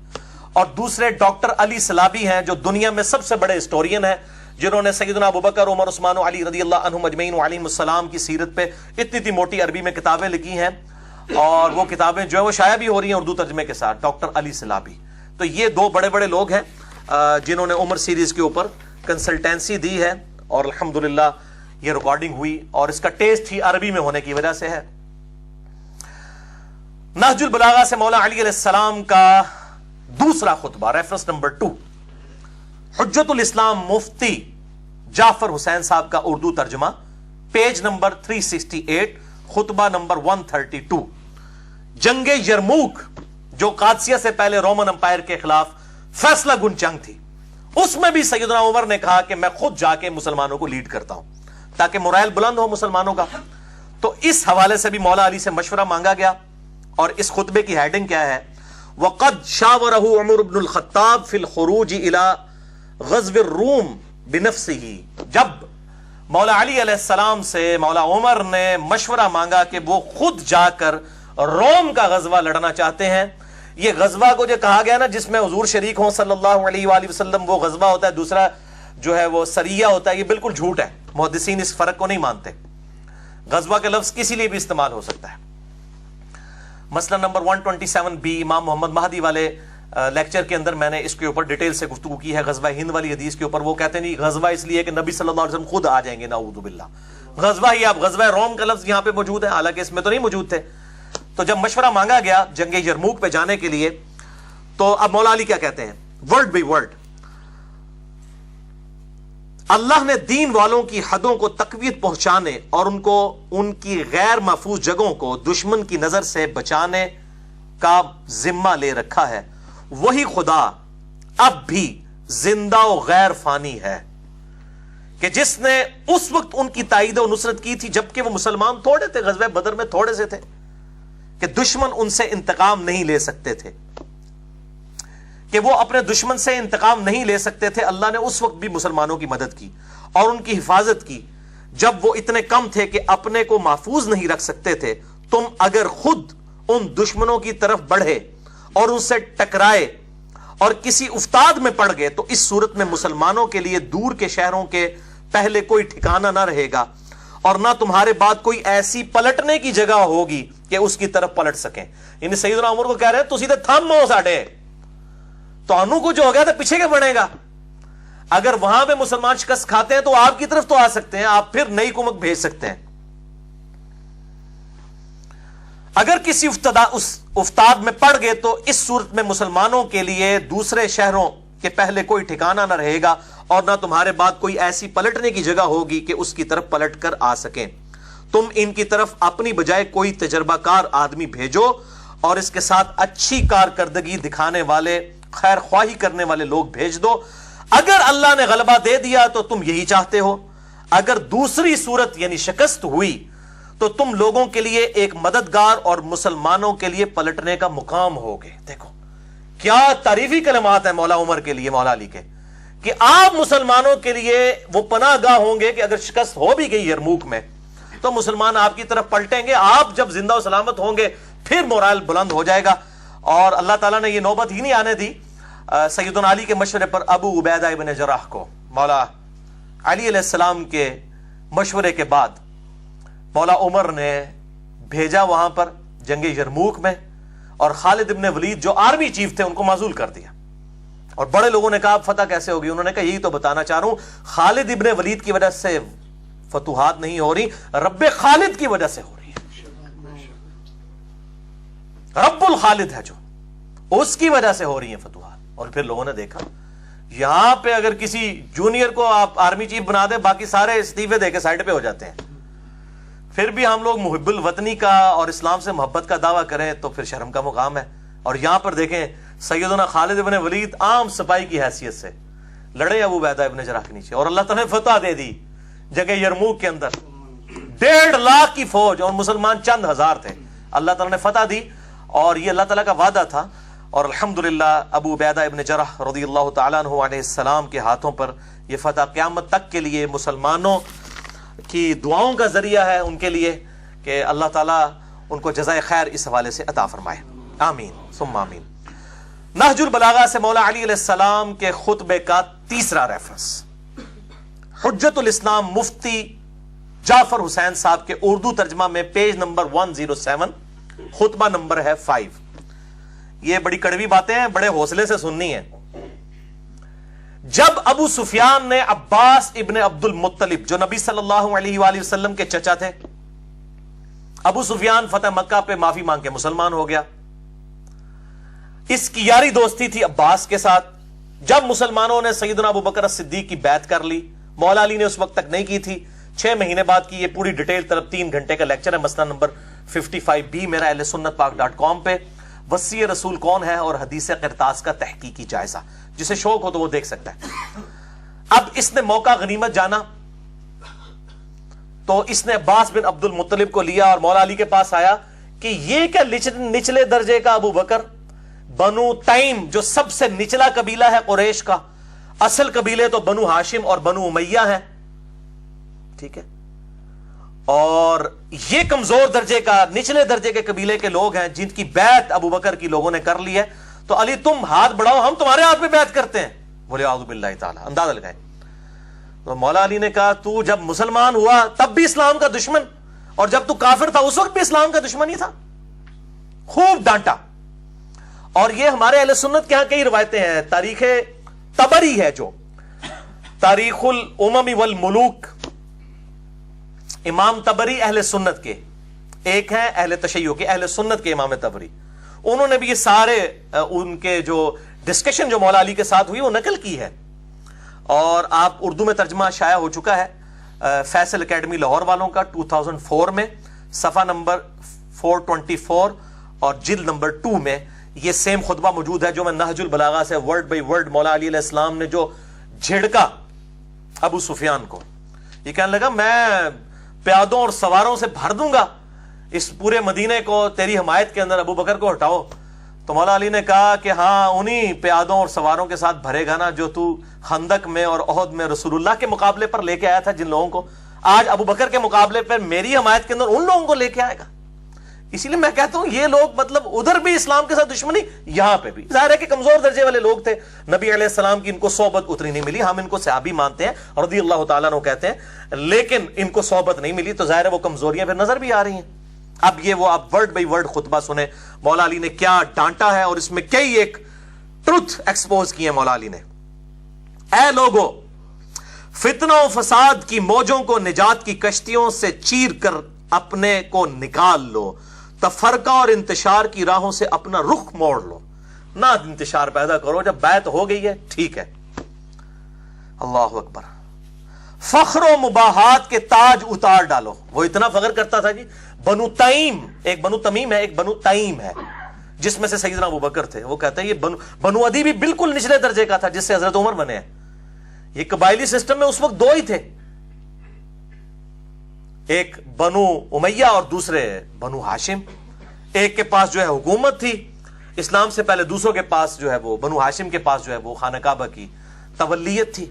[SPEAKER 1] اور دوسرے ڈاکٹر علی سلابی ہیں، جو دنیا میں سب سے بڑے ہسٹورین ہیں، جنہوں نے سیدنا ابوبکر، عمر، عثمان و علی رضی اللہ عنہم اجمعین وعلیہم السلام کی سیرت پہ اتنی موٹی عربی میں کتابیں لکھی ہیں، اور وہ کتابیں جو ہے وہ شائع بھی ہو رہی ہیں اردو ترجمے کے ساتھ، ڈاکٹر علی سلابی۔ تو یہ 2 بڑے بڑے لوگ ہیں جنہوں نے عمر سیریز کے اوپر کنسلٹینسی دی ہے، اور الحمدللہ یہ ریکارڈنگ ہوئی، اور اس کا ٹیسٹ ہی عربی میں ہونے کی وجہ سے ہے۔ نہج البلاغہ سے مولا علی علیہ السلام کا دوسرا خطبہ، ریفرنس نمبر 2، حجت الاسلام مفتی جعفر حسین صاحب کا اردو ترجمہ، پیج نمبر 368، خطبہ نمبر 132۔ جنگ یرموک، جو قادسیہ سے پہلے رومن امپائر کے خلاف فیصلہ گن جنگ تھی، اس میں بھی سیدنا عمر نے کہا کہ میں خود جا کے مسلمانوں کو لیڈ کرتا ہوں تاکہ مورائل بلند ہو مسلمانوں کا۔ تو اس حوالے سے بھی مولا علی سے مشورہ مانگا گیا، اور اس خطبے کی ہیڈنگ کیا ہے؟ وَقَدْ شَاوَرَهُ عمر بن الخطاب فی الخروج الى غزو الروم بنفسه۔ جب مولا علی علیہ السلام سے مولا عمر نے مشورہ مانگا کہ وہ خود جا کر روم کا غزوہ لڑنا چاہتے ہیں۔ یہ غزوہ کو جو کہا گیا نا جس میں حضور شریک ہوں صلی اللہ علیہ وآلہ وسلم، وہ غزوہ ہوتا ہے، دوسرا جو ہے وہ سریہ ہوتا ہے، یہ بالکل جھوٹ ہے، محدثین اس فرق کو نہیں مانتے۔ غزوہ کا لفظ کسی لیے بھی استعمال ہو سکتا ہے۔ مسئلہ نمبر 127B امام محمد مہدی والے لیکچر کے اندر میں نے اس کے اوپر ڈیٹیل سے گفتگو کی ہے، غزوہ ہند والی حدیث کے اوپر۔ وہ کہتے ہیں نہیں غزوہ اس لیے کہ نبی صلی اللہ علیہ وسلم خود آ جائیں گے، نعوذ باللہ، غزوہ ہی، اب غزوہ روم کا لفظ یہاں پہ موجود ہے، حالانکہ اس میں تو نہیں موجود تھے۔ تو جب مشورہ مانگا گیا جنگ یرموک پہ جانے کے لیے، تو اب مولا علی کیا کہتے ہیں ورڈ بائی ورڈ؟ اللہ نے دین والوں کی حدوں کو تقویت پہنچانے اور ان کو ان کی غیر محفوظ جگہوں کو دشمن کی نظر سے بچانے کا ذمہ لے رکھا ہے. وہی خدا اب بھی زندہ و غیر فانی ہے کہ جس نے اس وقت ان کی تائید و نصرت کی تھی جبکہ وہ مسلمان تھوڑے تھے, غزوہ بدر میں تھوڑے سے تھے, کہ دشمن ان سے انتقام نہیں لے سکتے تھے, کہ وہ اپنے دشمن سے انتقام نہیں لے سکتے تھے. اللہ نے اس وقت بھی مسلمانوں کی مدد کی اور ان کی حفاظت کی جب وہ اتنے کم تھے کہ اپنے کو محفوظ نہیں رکھ سکتے تھے. تم اگر خود ان دشمنوں کی طرف بڑھے اور ان سے ٹکرائے اور کسی افتاد میں پڑ گئے تو اس صورت میں مسلمانوں کے لیے دور کے شہروں کے پہلے کوئی ٹھکانہ نہ رہے گا اور نہ تمہارے بعد کوئی ایسی پلٹنے کی جگہ ہوگی کہ اس کی طرف پلٹ سکیں. یعنی سیدنا عمر کو کہہ رہے ہیں تسی تے تھم ہو ساڈے, تو کچھ ہو گیا تو پیچھے کیا بنے گا. اگر وہاں پہ مسلمان شکست کھاتے ہیں تو آپ کی طرف تو آ سکتے ہیں, آپ پھر نئی کمک بھیج سکتے ہیں. اگر کسی افتاد میں پڑ گئے تو اس صورت میں مسلمانوں کے لیے دوسرے شہروں کے پہلے کوئی ٹھکانہ نہ رہے گا اور نہ تمہارے بعد کوئی ایسی پلٹنے کی جگہ ہوگی کہ اس کی طرف پلٹ کر آ سکیں. تم ان کی طرف اپنی بجائے کوئی تجربہ کار آدمی بھیجو اور اس کے ساتھ اچھی کارکردگی دکھانے والے, خیر خواہی کرنے والے لوگ بھیج دو. اگر اللہ نے غلبہ دے دیا تو تم یہی چاہتے ہو, اگر دوسری صورت یعنی شکست ہوئی تو تم لوگوں کے لیے ایک مددگار اور مسلمانوں کے لیے پلٹنے کا مقام ہوگے. دیکھو کیا تعریفی کلمات ہیں مولا عمر کے لیے, مولا علی کے, کہ آپ مسلمانوں کے لیے وہ پناہ گاہ ہوں گے کہ اگر شکست ہو بھی گئی یرموک میں تو مسلمان آپ کی طرف پلٹیں گے. آپ جب زندہ و سلامت ہوں گے پھر مورال بلند ہو جائے گا. اور اللہ تعالیٰ نے یہ نوبت ہی نہیں آنے دی سیدنا علی کے مشورے پر ابو عبیدہ ابن جراح کو. مولا علی علیہ السلام کے مشورے کے بعد مولا عمر نے بھیجا وہاں پر جنگ یرموک میں, اور خالد ابن ولید جو آرمی چیف تھے ان کو معزول کر دیا. اور بڑے لوگوں نے کہا فتح کیسے ہوگی, انہوں نے کہا یہی تو بتانا چاہ رہا ہوں, خالد ابن ولید کی وجہ سے فتوحات نہیں ہو رہی, رب خالد کی وجہ سے ہو رہی ہے. رب الخالد ہے جو, اس کی وجہ سے ہو رہی ہیں فتوحات. اور پھر لوگوں نے دیکھا یہاں پہ اگر کسی جونیئر کو آپ آرمی چیف بنا دیں باقی سارے استعفے دے کے سائڈ پہ ہو جاتے ہیں. پھر بھی ہم لوگ محب الوطنی کا اور اسلام سے محبت کا دعویٰ کریں تو پھر شرم کا مقام ہے. اور یہاں پر دیکھیں سیدنا خالد ابن ولید عام سپاہی کی حیثیت سے لڑے ابو عبیدہ ابن جراح کے نیچے, اور اللہ تعالیٰ نے فتح دے دی جگہ یرموک کے اندر. 1.5 لاکھ کی فوج اور مسلمان چند ہزار تھے, اللہ تعالیٰ نے فتح دی, اور یہ اللہ تعالیٰ کا وعدہ تھا. اور الحمدللہ ابو عبیدہ ابن جراح رضی اللہ تعالیٰ عنہ علیہ السلام کے ہاتھوں پر یہ فتح قیامت تک کے لیے مسلمانوں کی دعاؤں کا ذریعہ ہے ان کے لیے, کہ اللہ تعالیٰ ان کو جزائے خیر اس حوالے سے عطا فرمائے. آمین ثم آمین. نہج البلاغہ سے مولا علی علیہ السلام کے خطبے کا تیسرا ریفرنس, حجت الاسلام مفتی جعفر حسین صاحب کے اردو ترجمہ میں پیج نمبر 107, خطبہ نمبر ہے 5. یہ بڑی کڑوی باتیں ہیں, بڑے حوصلے سے سننی ہیں. جب ابو سفیان نے عباس ابن عبد المطلب جو نبی صلی اللہ علیہ وآلہ وسلم کے چچا تھے, ابو سفیان فتح مکہ پہ معافی مانگ کے مسلمان ہو گیا. اس کی یاری دوستی تھی عباس کے ساتھ. جب مسلمانوں نے سیدنا ابو بکر صدیق کی بیعت کر لی, مولا علی نے اس وقت تک نہیں کی تھی, 6 مہینے بعد کی. یہ پوری ڈیٹیل طرف 3 گھنٹے کا لیکچر ہے, مسئلہ نمبر 55B میرا اہل سنت پاک.com پہ. وصی رسول کون ہے اور حدیث قرطاس کا تحقیقی جائزہ, جسے شوق ہو تو وہ دیکھ سکتا ہے. اب اس نے موقع غنیمت جانا تو اس نے عباس بن عبد المطلب کو لیا اور مولا علی کے پاس آیا کہ یہ کیا نچلے درجے کا ابو بکر, بنو تیم جو سب سے نچلا قبیلہ ہے قریش کا, اصل قبیلے تو بنو ہاشم اور بنو امیہ ہیں, ٹھیک ہے, اور یہ کمزور درجے کا نچلے درجے کے قبیلے کے لوگ ہیں جن کی بیعت ابو بکر کی لوگوں نے کر لی ہے, تو علی تم ہاتھ بڑھاؤ, ہم تمہارے ہاتھ پہ بیعت کرتے ہیں. بولے اعوذ باللہ تعالی, اندازہ لگائیں. تو مولا علی نے کہا تو جب مسلمان ہوا تب بھی اسلام کا دشمن, اور جب تو کافر تھا اس وقت بھی اسلام کا دشمن ہی تھا. خوب ڈانٹا. اور یہ ہمارے اہل سنت کے ہاں کئی روایتیں ہیں. تاریخ طبری ہے جو تاریخ الامم والملوک, امام طبری اہل سنت کے ایک ہیں, اہل تشیع کے, اہل سنت کے امام طبری, انہوں نے بھی یہ سارے ان کے جو ڈسکشن جو مولا علی کے ساتھ ہوئی وہ نقل کی ہے. اور آپ اردو میں ترجمہ شائع ہو چکا ہے فیصل اکیڈمی لاہور والوں کا 2004 میں، صفحہ نمبر 424 اور جلد نمبر 2 میں یہ سیم خطبہ موجود ہے جو میں نہج البلاغہ سے ورڈ بائی ورڈ مولا علی علیہ السلام نے جو جھڑکا ابو سفیان کو، یہ کہنے لگا میں پیادوں اور سواروں سے بھر دوں گا اس پورے مدینے کو تیری حمایت کے اندر، ابو بکر کو ہٹاؤ. تو مولا علی نے کہا کہ ہاں انہی پیادوں اور سواروں کے ساتھ بھرے گا نا جو تو خندق میں اور احد میں رسول اللہ کے مقابلے پر لے کے آیا تھا جن لوگوں کو، آج ابو بکر کے مقابلے پر میری حمایت کے اندر ان لوگوں کو لے کے آئے گا. اسی لیے میں کہتا ہوں یہ لوگ مطلب ادھر بھی اسلام کے ساتھ دشمنی، یہاں پہ بھی ظاہر ہے کہ کمزور درجے والے لوگ تھے، نبی علیہ السلام کی ان کو صحبت اتنی نہیں ملی، ہم ان کو صحابی مانتے ہیں اور رضی اللہ تعالیٰ عنہ کہتے ہیں، لیکن ان کو صحبت نہیں ملی تو ظاہر ہے وہ کمزوریاں پھر نظر بھی آ رہی ہیں. اب یہ وہ آپ ورڈ بائی ورڈ خطبہ سنیں مولا علی نے کیا ڈانٹا ہے، اور اس میں کئی ایک ٹروتھ ایکسپوز کیے مولا علی نے. اے لوگو، فتنہ و فساد کی موجوں کو نجات کی کشتیوں سے چیر کر اپنے کو نکال لو، تفرقہ اور انتشار کی راہوں سے اپنا رخ موڑ لو، نہ انتشار پیدا کرو. جب بیعت ہو گئی ہے ٹھیک ہے. اللہ اکبر. فخر و مباحات کے تاج اتار ڈالو. وہ اتنا فخر کرتا تھا جی، بنو تیم، ایک بنو تمیم ہے ایک بنو تیم ہے جس میں سے سیدنا ابو بکر تھے. وہ کہتے ہیں یہ بنو عدی بھی بالکل نچلے درجے کا تھا جس سے حضرت عمر بنے ہیں. یہ قبائلی سسٹم میں اس وقت دو ہی تھے، ایک بنو امیہ اور دوسرے بنو ہاشم. ایک کے پاس جو ہے حکومت تھی اسلام سے پہلے، دوسروں کے پاس جو ہے وہ بنو ہاشم کے پاس جو ہے وہ خانہ کعبہ کی تولیت تھی.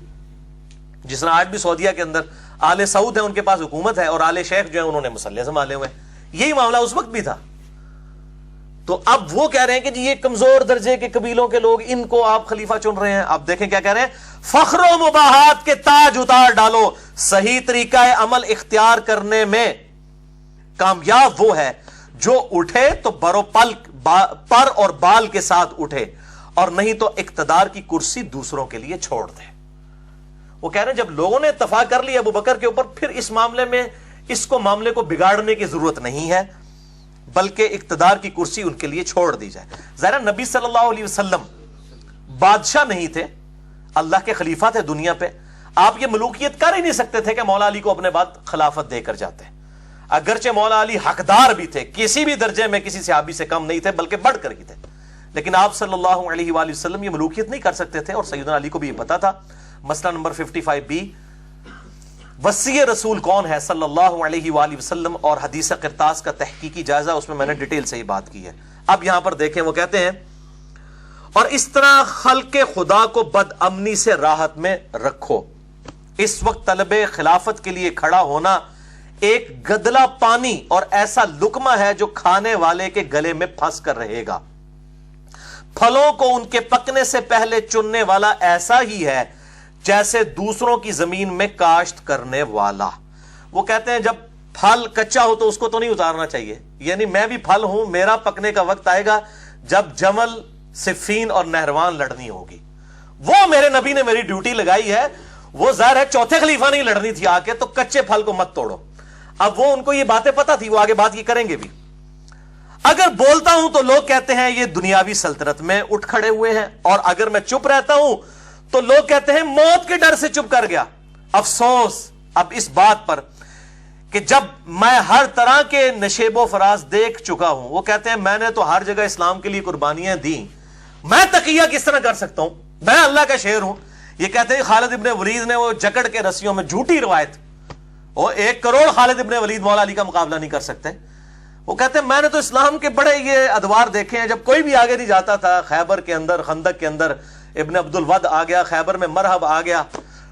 [SPEAKER 1] جس طرح آج بھی سعودیہ کے اندر آل سعود ہیں، ان کے پاس حکومت ہے، اور آل شیخ جو ہے انہوں نے مسلح سنبھالے ہوئے. یہی معاملہ اس وقت بھی تھا. تو اب وہ کہہ رہے ہیں کہ جی یہ کمزور درجے کے قبیلوں کے لوگ، ان کو آپ خلیفہ چن رہے ہیں. آپ دیکھیں کیا کہہ رہے ہیں، فخر و مباحات کے تاج اتار ڈالو، صحیح طریقہ عمل اختیار کرنے میں کامیاب وہ ہے جو اٹھے تو پر اور بال کے ساتھ اٹھے، اور نہیں تو اقتدار کی کرسی دوسروں کے لیے چھوڑ دے. وہ کہہ رہے ہیں جب لوگوں نے اتفاق کر لیا ابو بکر کے اوپر، پھر اس معاملے میں اس کو معاملے کو بگاڑنے کی ضرورت نہیں ہے، بلکہ اقتدار کی کرسی ان کے لیے چھوڑ دی جائے. ظاہر نبی صلی اللہ علیہ وسلم بادشاہ نہیں تھے، اللہ کے خلیفہ تھے دنیا پہ. آپ یہ ملوکیت کر ہی نہیں سکتے تھے کہ مولا علی کو اپنے بعد خلافت دے کر جاتے. اگرچہ مولا علی حقدار بھی تھے، کسی بھی درجے میں کسی صحابی سے کم نہیں تھے بلکہ بڑھ کر ہی تھے، لیکن آپ صلی اللہ علیہ وآلہ وسلم یہ ملوکیت نہیں کر سکتے تھے، اور سیدنا علی کو بھی یہ پتا تھا. مسئلہ نمبر 55B، وصی رسول کون ہے صلی اللہ علیہ وآلہ وسلم اور حدیث قرطاس کا تحقیقی جائزہ، اس میں میں نے ڈیٹیل سے ہی بات کی ہے. اب یہاں پر دیکھیں وہ کہتے ہیں، اور اس طرح خلق خدا کو بد امنی سے راحت میں رکھو. اس وقت طلب خلافت کے لیے کھڑا ہونا ایک گدلا پانی اور ایسا لقمہ ہے جو کھانے والے کے گلے میں پھنس کر رہے گا. پھلوں کو ان کے پکنے سے پہلے چننے والا ایسا ہی ہے جیسے دوسروں کی زمین میں کاشت کرنے والا. وہ کہتے ہیں جب پھل کچا ہو تو اس کو تو نہیں اتارنا چاہیے، یعنی میں بھی پھل ہوں، میرا پکنے کا وقت آئے گا جب جمل، صفین اور نہروان لڑنی ہوگی. وہ میرے نبی نے میری ڈیوٹی لگائی ہے. وہ ظاہر ہے چوتھے خلیفہ نہیں لڑنی تھی آ کے، تو کچے پھل کو مت توڑو. اب وہ ان کو یہ باتیں پتا تھی، وہ آگے بات یہ کریں گے بھی. اگر بولتا ہوں تو لوگ کہتے ہیں یہ دنیاوی سلطنت میں اٹھ کھڑے ہوئے ہیں، اور اگر میں چپ رہتا ہوں تو لوگ کہتے ہیں موت کے ڈر سے چپ کر گیا. افسوس اب اس بات پر کہ جب میں ہر طرح کے نشیب و فراز دیکھ چکا ہوں. وہ کہتے ہیں میں نے تو ہر جگہ اسلام کے لیے قربانیاں دی، میں تقیہ کس طرح کر سکتا ہوں، میں اللہ کا شیر ہوں. یہ کہتے ہیں خالد ابن ولید نے وہ جکڑ کے رسیوں میں، جھوٹی روایت، وہ 1 کروڑ خالد ابن ولید مولا علی کا مقابلہ نہیں کر سکتے. وہ کہتے ہیں میں نے تو اسلام کے بڑے یہ ادوار دیکھے ہیں، جب کوئی بھی آگے نہیں جاتا تھا، خیبر کے اندر، خندق کے اندر ابن عبد الود آ گیا، خیبر میں مرحب آ گیا،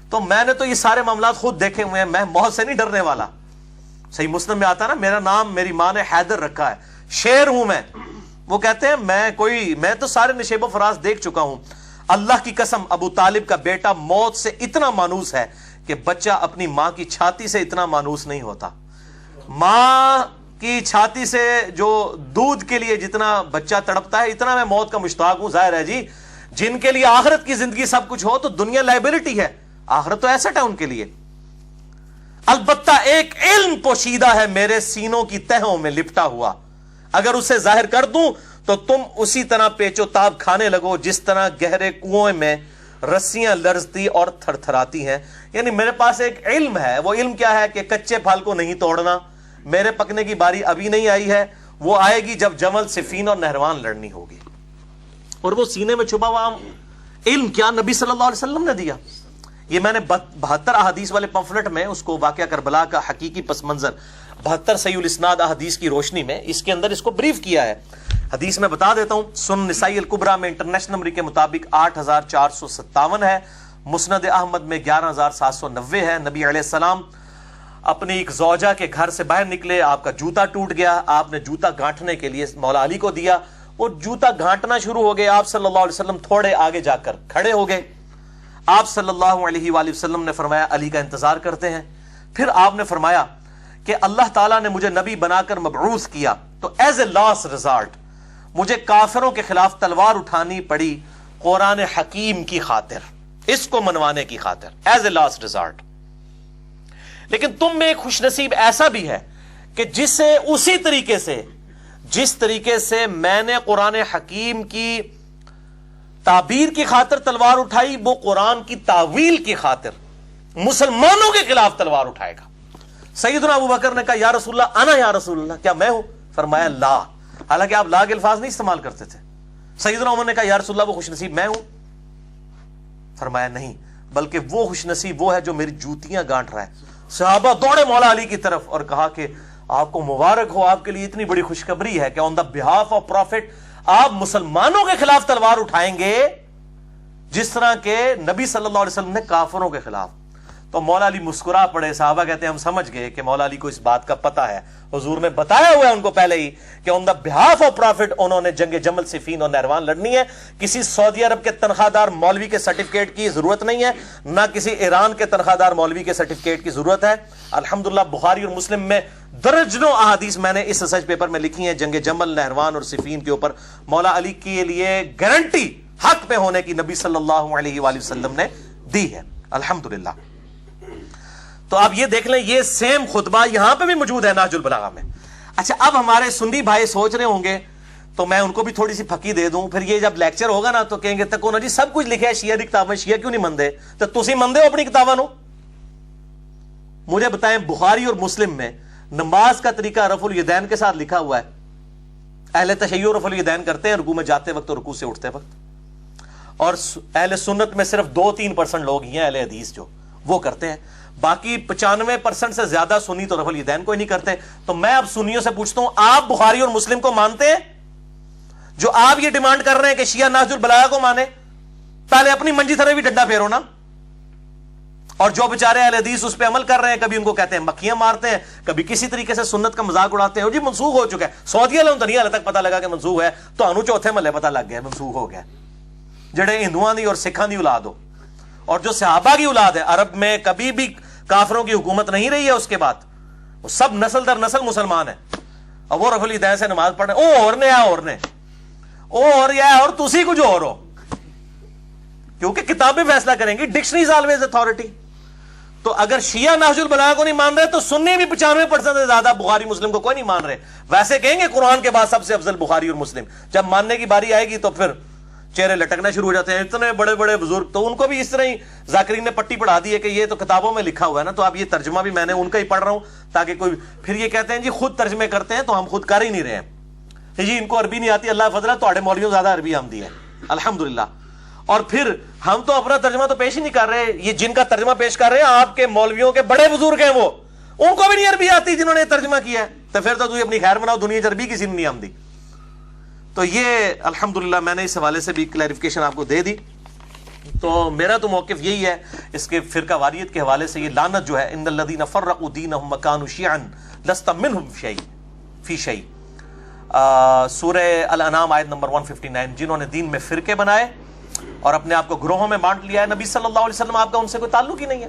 [SPEAKER 1] تو میں نے تو یہ سارے معاملات خود دیکھے ہوئے ہیں، میں موت سے نہیں ڈرنے والا. صحیح مسلم میں آتا نا، میرا نام میری ماں نے حیدر رکھا ہے، شیر ہوں میں. وہ کہتے ہیں میں تو سارے نشیب و فراز دیکھ چکا ہوں. اللہ کی قسم ابو طالب کا بیٹا موت سے اتنا مانوس ہے کہ بچہ اپنی ماں کی چھاتی سے اتنا مانوس نہیں ہوتا. ماں کی چھاتی سے جو دودھ کے لیے جتنا بچہ تڑپتا ہے، اتنا میں موت کا مشتاق ہوں. ظاہر ہے جی، جن کے لیے آخرت کی زندگی سب کچھ ہو تو دنیا لائبلٹی ہے، آخرت تو ایسٹ ہے ان کے لیے. البتہ ایک علم پوشیدہ ہے میرے سینوں کی تہوں میں لپٹا ہوا، اگر اسے ظاہر کر دوں تو تم اسی طرح پیچو تاب کھانے لگو جس طرح گہرے کنویں میں رسیاں لرزتی اور تھر تھراتی ہیں. یعنی میرے پاس ایک علم ہے. وہ علم کیا ہے کہ کچے پھل کو نہیں توڑنا. میرے پکنے کی باری ابھی نہیں آئی ہے, وہ آئے گی جب جمل, صفین اور نہروان لڑنی ہوگی. اور وہ سینے میں چھپا ہوا علم کیا نبی صلی اللہ علیہ وسلم نے دیا. یہ میں نے 72 احادیث والے پمفلٹ میں اس کو واقعہ کربلا کا حقیقی پس منظر 72 صحیح الاسناد احادیث کی روشنی میں اس کے اندر اس کو بریف کیا ہے. حدیث میں بتا دیتا ہوں. سنن نسائی الکبریٰ میں انٹرنیشنل نمبر کے مطابق 8457 ہے. مسند احمد میں 11790 ہے. نبی علیہ السلام اپنی ایک زوجہ کے گھر سے باہر نکلے, آپ کا جوتا ٹوٹ گیا, آپ نے جوتا گھانٹنے کے لیے مولا علی کو دیا. وہ جوتا گھانٹنا شروع ہو گئے. آپ صلی اللہ علیہ وسلم تھوڑے آگے جا کر کھڑے ہو گئے. آپ صلی اللہ علیہ وآلہ وسلم نے فرمایا علی کا انتظار کرتے ہیں. پھر آپ نے فرمایا کہ اللہ تعالیٰ نے مجھے نبی بنا کر مبعوث کیا, تو ایز اے لاسٹ ریزالٹ مجھے کافروں کے خلاف تلوار اٹھانی پڑی قرآن حکیم کی خاطر, اس کو منوانے کی خاطر, ایز اے لاسٹ ریزالٹ. لیکن تم میں ایک خوش نصیب ایسا بھی ہے کہ جسے اسی طریقے سے جس طریقے سے میں نے قرآن حکیم کی تعبیر کی خاطر تلوار اٹھائی, وہ قرآن کی تعویل کی خاطر مسلمانوں کے خلاف تلوار اٹھائے گا. سیدنا ابو بکر نے کہا یا رسول اللہ, انا یا رسول اللہ, کیا میں ہوں؟ فرمایا لا. حالانکہ آپ لا کے الفاظ نہیں استعمال کرتے تھے. سیدنا عمر نے کہا یا رسول اللہ وہ خوش نصیب میں ہوں؟ فرمایا نہیں, بلکہ وہ خوش نصیب وہ ہے جو میری جوتیاں گانٹ رہا ہے. صحابہ دوڑے مولا علی کی طرف اور کہا کہ آپ کو مبارک ہو, آپ کے لیے اتنی بڑی خوشخبری ہے کہ آن دا بہاف آف پروفٹ آپ مسلمانوں کے خلاف تلوار اٹھائیں گے جس طرح کہ نبی صلی اللہ علیہ وسلم نے کافروں کے خلاف. تو مولا علی مسکرا پڑے. صحابہ کہتے ہیں ہم سمجھ گئے کہ مولا علی کو اس بات کا پتہ ہے, حضور نے بتایا ہوا ہے ان کو پہلے ہی کہ آن دا بہاف آف پروفٹ انہوں نے جنگ جمل, صفین اور نہروان لڑنی ہے. کسی سعودی عرب کے تنخواہ دار مولوی کے سرٹیفکیٹ کی ضرورت نہیں ہے, نہ کسی ایران کے تنخواہ دار مولوی کے سرٹیفکیٹ کی ضرورت ہے. الحمدللہ بخاری اور مسلم میں درجنوں احادیث میں نے اس ریسرچ پیپر میں لکھی ہیں جنگ جمل, نہروان اور صفین کے اوپر. مولا علی کے لیے گارنٹی حق پہ ہونے کی نبی صلی اللہ علیہ وآلہ وسلم نے دی ہے الحمدللہ. تو آپ یہ دیکھ لیں, یہ سیم خطبہ یہاں پہ بھی موجود ہے نہج البلاغہ میں. اچھا, اب ہمارے سنی بھائی سوچ رہے ہوں گے, تو میں ان کو بھی تھوڑی سی پھکی دے دوں, پھر یہ جب لیکچر ہوگا نا تو کہیں گے تکو نا جی سب کچھ لکھا ہے شیعہ کی کتاب میں, شیعہ کیوں نہیں مندے؟ تو تسی مندے ہو اپنی کتاباں نو؟ مجھے بتائیں بخاری اور مسلم میں نماز کا طریقہ رفع الیدین کے ساتھ لکھا ہوا ہے. اہل تشیع رفع الیدین کرتے ہیں رکوع میں جاتے وقت اور رکوع سے اٹھتے وقت, اور اہل سنت میں صرف 2-3% لوگ ہی ہیں اہل حدیث جو وہ کرتے ہیں. باقی 95% سے زیادہ سنی تو رفع الیدین کوئی نہیں کرتے. تو میں اب سنیوں سے پوچھتا ہوں, آپ بخاری اور مسلم کو مانتے ہیں جو آپ یہ ڈیمانڈ کر رہے ہیں کہ شیعہ نہج البلاغہ کو مانے؟ پہلے اپنی منجی طرح بھی ڈنڈا پھیرو نا. اور جو بیچارے اہل حدیث اس پہ عمل کر رہے ہیں, کبھی ان کو کہتے ہیں مکھیاں مارتے ہیں, کبھی کسی طریقے سے سنت کا مذاق اڑاتے ہیں. اور جی منسوخ ہو چکا ہے, سعودی والوں تو نہیں حال تک پتہ لگا کہ منسوخ ہے, تو انو چوتھے محلے پتہ لگ گیا منسوخ ہو گیا. جڑے ہندوؤں دی اور سکھاں دی اولاد ہو, اور جو صحابہ کی اولاد ہے, عرب میں کبھی بھی کافروں کی حکومت نہیں رہی ہے اس کے بعد, وہ سب نسل در نسل مسلمان ہیں. اور وہ رفع الیدین سے نماز پڑھ رہے ہیں, اور تسی کچھ اور ہو, کیونکہ کتابیں فیصلہ کریں گی, ڈکشنریز آلویز اتھارٹی. تو اگر شیعہ نہج البلاغہ کو نہیں مان رہے تو سنی بھی 95% سے زیادہ بخاری مسلم کو کوئی نہیں مان رہے. ویسے کہیں گے قرآن کے بعد سب سے افضل بخاری اور مسلم, جب ماننے کی باری آئے گی تو پھر چہرے لٹکنا شروع ہو جاتے ہیں. اتنے بڑے بڑے بزرگ, تو ان کو بھی اس طرح ہی ذاکرین نے پٹی پڑھا دی ہے کہ یہ تو کتابوں میں لکھا ہوا ہے نا, تو اب یہ ترجمہ بھی میں نے ان کا ہی پڑھ رہا ہوں تاکہ کوئی پھر یہ کہتے ہیں جی خود ترجمے کرتے ہیں, تو ہم خود کر ہی نہیں رہے ہیں جی, ان کو عربی نہیں آتی, اللہ فضل ہے تو مولویوں زیادہ عربی آمدی ہے الحمدللہ. اور پھر ہم تو اپنا ترجمہ تو پیش ہی نہیں کر رہے, یہ جن کا ترجمہ پیش کر رہے ہیں آپ کے مولویوں کے بڑے بزرگ ہیں, وہ ان کو بھی نہیں عربی آتی جنہوں نے ترجمہ کیا ہے. تو پھر تو اپنی خیر بناؤ, دنیا عربی کسی نے نہیں آمدی. تو یہ الحمدللہ میں نے اس حوالے سے بھی کلیریفیکیشن آپ کو دے دی. تو میرا تو موقف یہی ہے اس کے فرقہ واریت کے حوالے سے, یہ لعنت جو ہے, ان الذین فرقوا دینہم وکانوا شیعا لست منہم فی شیء, سورہ الانعام آیت نمبر 159, جنہوں نے دین میں فرقے بنائے اور اپنے آپ کو گروہوں میں بانٹ لیا ہے, نبی صلی اللہ علیہ وسلم آپ کا ان سے کوئی تعلق ہی نہیں ہے.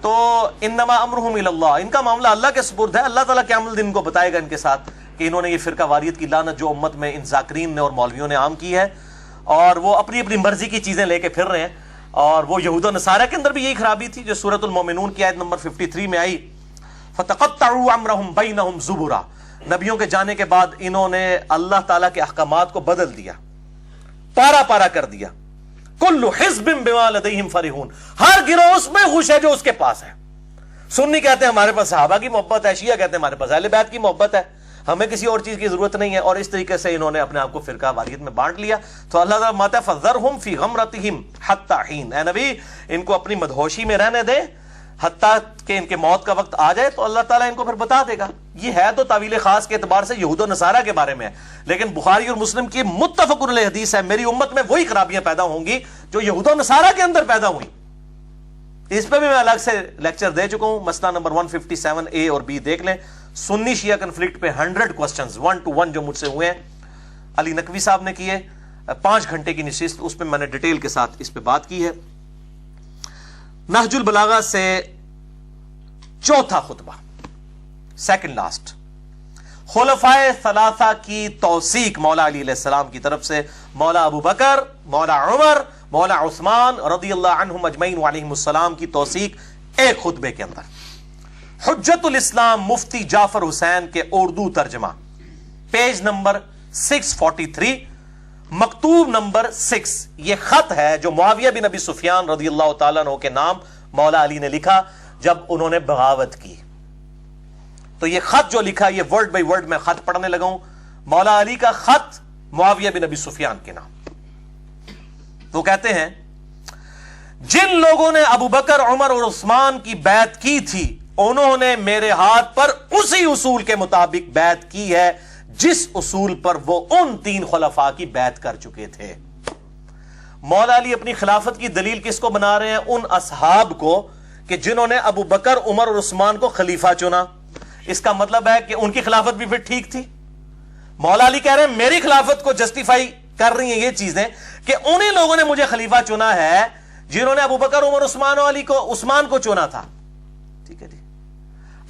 [SPEAKER 1] تو انما امرہم الی اللہ, ان کا معاملہ اللہ کے سپرد ہے. اللہ تعالیٰ قیامت دن کو بتائے گا ان کے ساتھ کہ انہوں نے یہ فرقہ واریت کی لعنت جو امت میں ان ذاکرین نے اور مولویوں نے عام کی ہے, اور وہ اپنی اپنی مرضی کی چیزیں لے کے پھر رہے ہیں. اور وہ یہود و نصارہ کے اندر بھی یہی خرابی تھی جو سورۃ المومنون کی آیت نمبر 53 میں آئی, فتقطعوا امرہم بینہم زبرا, نبیوں کے جانے کے بعد انہوں نے اللہ تعالیٰ کے احکامات کو بدل دیا, پارا پارا کر دیا. کل حزب بما لدیہم فرحون، ہر گروہ اس میں خوش ہے جو اس کے پاس ہے۔ سنی کہتے ہیں ہمارے پاس صحابہ کی محبت ہے، شیعہ کہتے ہیں ہمارے پاس اہل بیت کی محبت ہے، ہمیں کسی اور چیز کی ضرورت نہیں ہے، اور اس طریقے سے انہوں نے اپنے آپ کو فرقہ واریت میں بانٹ لیا۔ تو اللہ تعالیٰ فرماتا ہے فذرہم فی غمرتہم حتی حین، اے نبی ان کو اپنی مدہوشی میں رہنے دے حتیٰ کہ ان کے موت کا وقت آ جائے، تو اللہ تعالیٰ ان کو پھر بتا دے گا۔ یہ ہے تو تعویل خاص کے اعتبار سے یہود و نصارہ کے بارے میں ہے، لیکن بخاری اور مسلم کی متفق علیہ حدیث ہے میری امت میں وہی خرابیاں پیدا ہوں گی جو یہود و نصارہ کے اندر پیدا ہوئی۔ اس پہ بھی میں الگ سے لیکچر دے چکا ہوں، مسئلہ نمبر 157A اور B دیکھ لیں۔ سنی شیعہ کنفلکٹ پہ 100 کوسچنز 1 to 1 جو مجھ سے ہوئے ہیں، علی نقوی صاحب نے کیے، 5 گھنٹے کی نشست، اس پہ میں نے ڈیٹیل کے ساتھ اس پہ بات کی ہے۔ نہج البلاغہ سے چوتھا خطبہ، سیکنڈ لاسٹ، خلفائے ثلاثہ کی توثیق مولا علی علیہ السلام کی طرف سے، مولا ابو بکر، مولا عمر، مولا عثمان رضی اللہ عنہم اجمعین وعلیہم السلام کی توثیق ایک خطبے کے اندر۔ حجت الاسلام مفتی جعفر حسین کے اردو ترجمہ، پیج نمبر 643، مکتوب نمبر 6، یہ خط ہے جو معاویہ بن ابی سفیان رضی اللہ تعالیٰ عنہ کے نام مولا علی نے لکھا جب انہوں نے بغاوت کی۔ تو یہ خط جو لکھا، یہ ورڈ بائی ورڈ میں خط پڑھنے لگا ہوں، مولا علی کا خط معاویہ بن ابی سفیان کے نام۔ وہ کہتے ہیں جن لوگوں نے ابو بکر، عمر اور عثمان کی بیعت کی تھی انہوں نے میرے ہاتھ پر اسی اصول کے مطابق بیعت کی ہے جس اصول پر وہ ان 3 خلفاء کی بیعت کر چکے تھے۔ مولا علی اپنی خلافت کی دلیل کس کو بنا رہے ہیں؟ ان اصحاب کو کہ جنہوں نے ابو بکر، عمر اور عثمان کو خلیفہ چنا۔ اس کا مطلب ہے کہ ان کی خلافت بھی پھر ٹھیک تھی۔ مولا علی کہہ رہے ہیں میری خلافت کو جسٹیفائی کر رہی ہیں یہ چیزیں کہ انہی لوگوں نے مجھے خلیفہ چنا ہے جنہوں نے ابو بکر، عمر، عثمان کو چنا تھا۔ ٹھیک ہے جی۔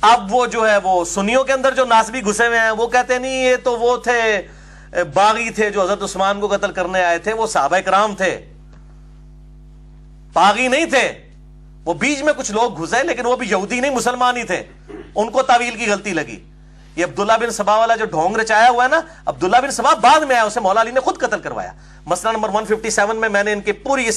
[SPEAKER 1] اب وہ جو ہے وہ سنیوں کے اندر جو ناسبی گھسے ہوئے ہیں وہ کہتے ہیں نہیں یہ تو وہ تھے باغی تھے جو حضرت عثمان کو قتل کرنے آئے تھے، وہ صحابہ کرام تھے، باغی نہیں تھے، وہ بیچ میں کچھ لوگ گھسے لیکن وہ بھی یہودی نہیں مسلمان ہی تھے، ان کو تعویل کی غلطی لگی۔ یہ عبداللہ بن سبا والا جو ڈھونگ رچایا ہوا ہے نا، عبداللہ بن سبا بعد میں آیا، اسے مولا علی نے خود قتل کروایا۔ مسئلہ نمبر 157 میں نے ان کے پوری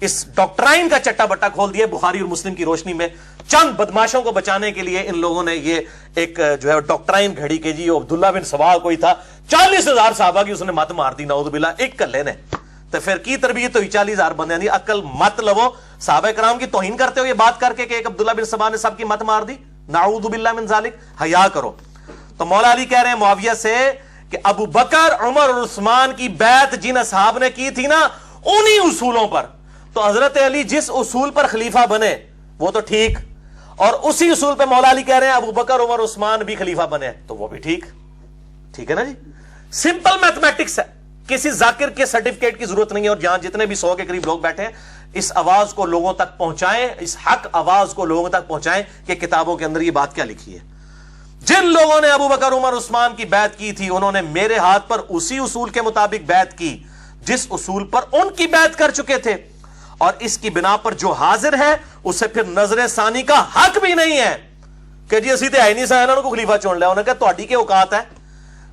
[SPEAKER 1] اس ڈاکٹرائن کا چٹا بٹا کھول دیا بخاری اور مسلم کی روشنی میں۔ چند بدماشوں کو بچانے کے لیے ان لوگوں نے یہ ایک جو ہے ڈاکٹرائن گھڑی کہ جی عبداللہ بن سبا کوئی تھا، 40,000 صحابہ کی اس نے مت مار دی، نعوذ باللہ، ایک کلے نے۔ تو پھر کی تربیت ہوئی 40,000 بندے دی، عقل مت لو، صحابہ کرام کی توہین کرتے ہو یہ بات کر کے کہ ایک عبداللہ بن سبا نے سب کی مت مار دی، نعوذ باللہ من ذالک، حیا کرو۔ تو مولا علی کہہ رہے ہیں معاویہ سے کہ ابو بکر، عمر اور عثمان کی بیعت جن اصحاب نے کی تھی نا انہی اصولوں پر، تو حضرت علی جس اصول پر خلیفہ بنے وہ تو ٹھیک، اور اسی اصول پہ مولا علی کہہ رہے ہیں ابو بکر، عمر، عثمان بھی خلیفہ بنے تو وہ بھی ٹھیک۔ ٹھیک ہے نا جی، سمپل میتھمیٹکس ہے، کسی ذاکر کے سرٹیفکیٹ کی ضرورت نہیں ہے۔ اور جہاں جتنے بھی 100 کے قریب لوگ بیٹھے ہیں اس آواز کو لوگوں تک پہنچائیں، اس حق آواز کو لوگوں تک پہنچائیں کہ کتابوں کے اندر یہ بات کیا لکھی ہے۔ جن لوگوں نے ابو بکر، عمر، عثمان کی بیعت کی تھی انہوں نے میرے ہاتھ پر اسی اصول کے مطابق بیعت کی جس اصول پر ان کی بیعت کر چکے تھے، اور اس کی بنا پر جو حاضر ہے اسے پھر نظر ثانی کا حق بھی نہیں ہے کہ جی اسی تے ہے نہیں سا انہوں کو خلیفہ چن لیا۔ انہوں نے کہا تہاڈی کے اوقات ہے؟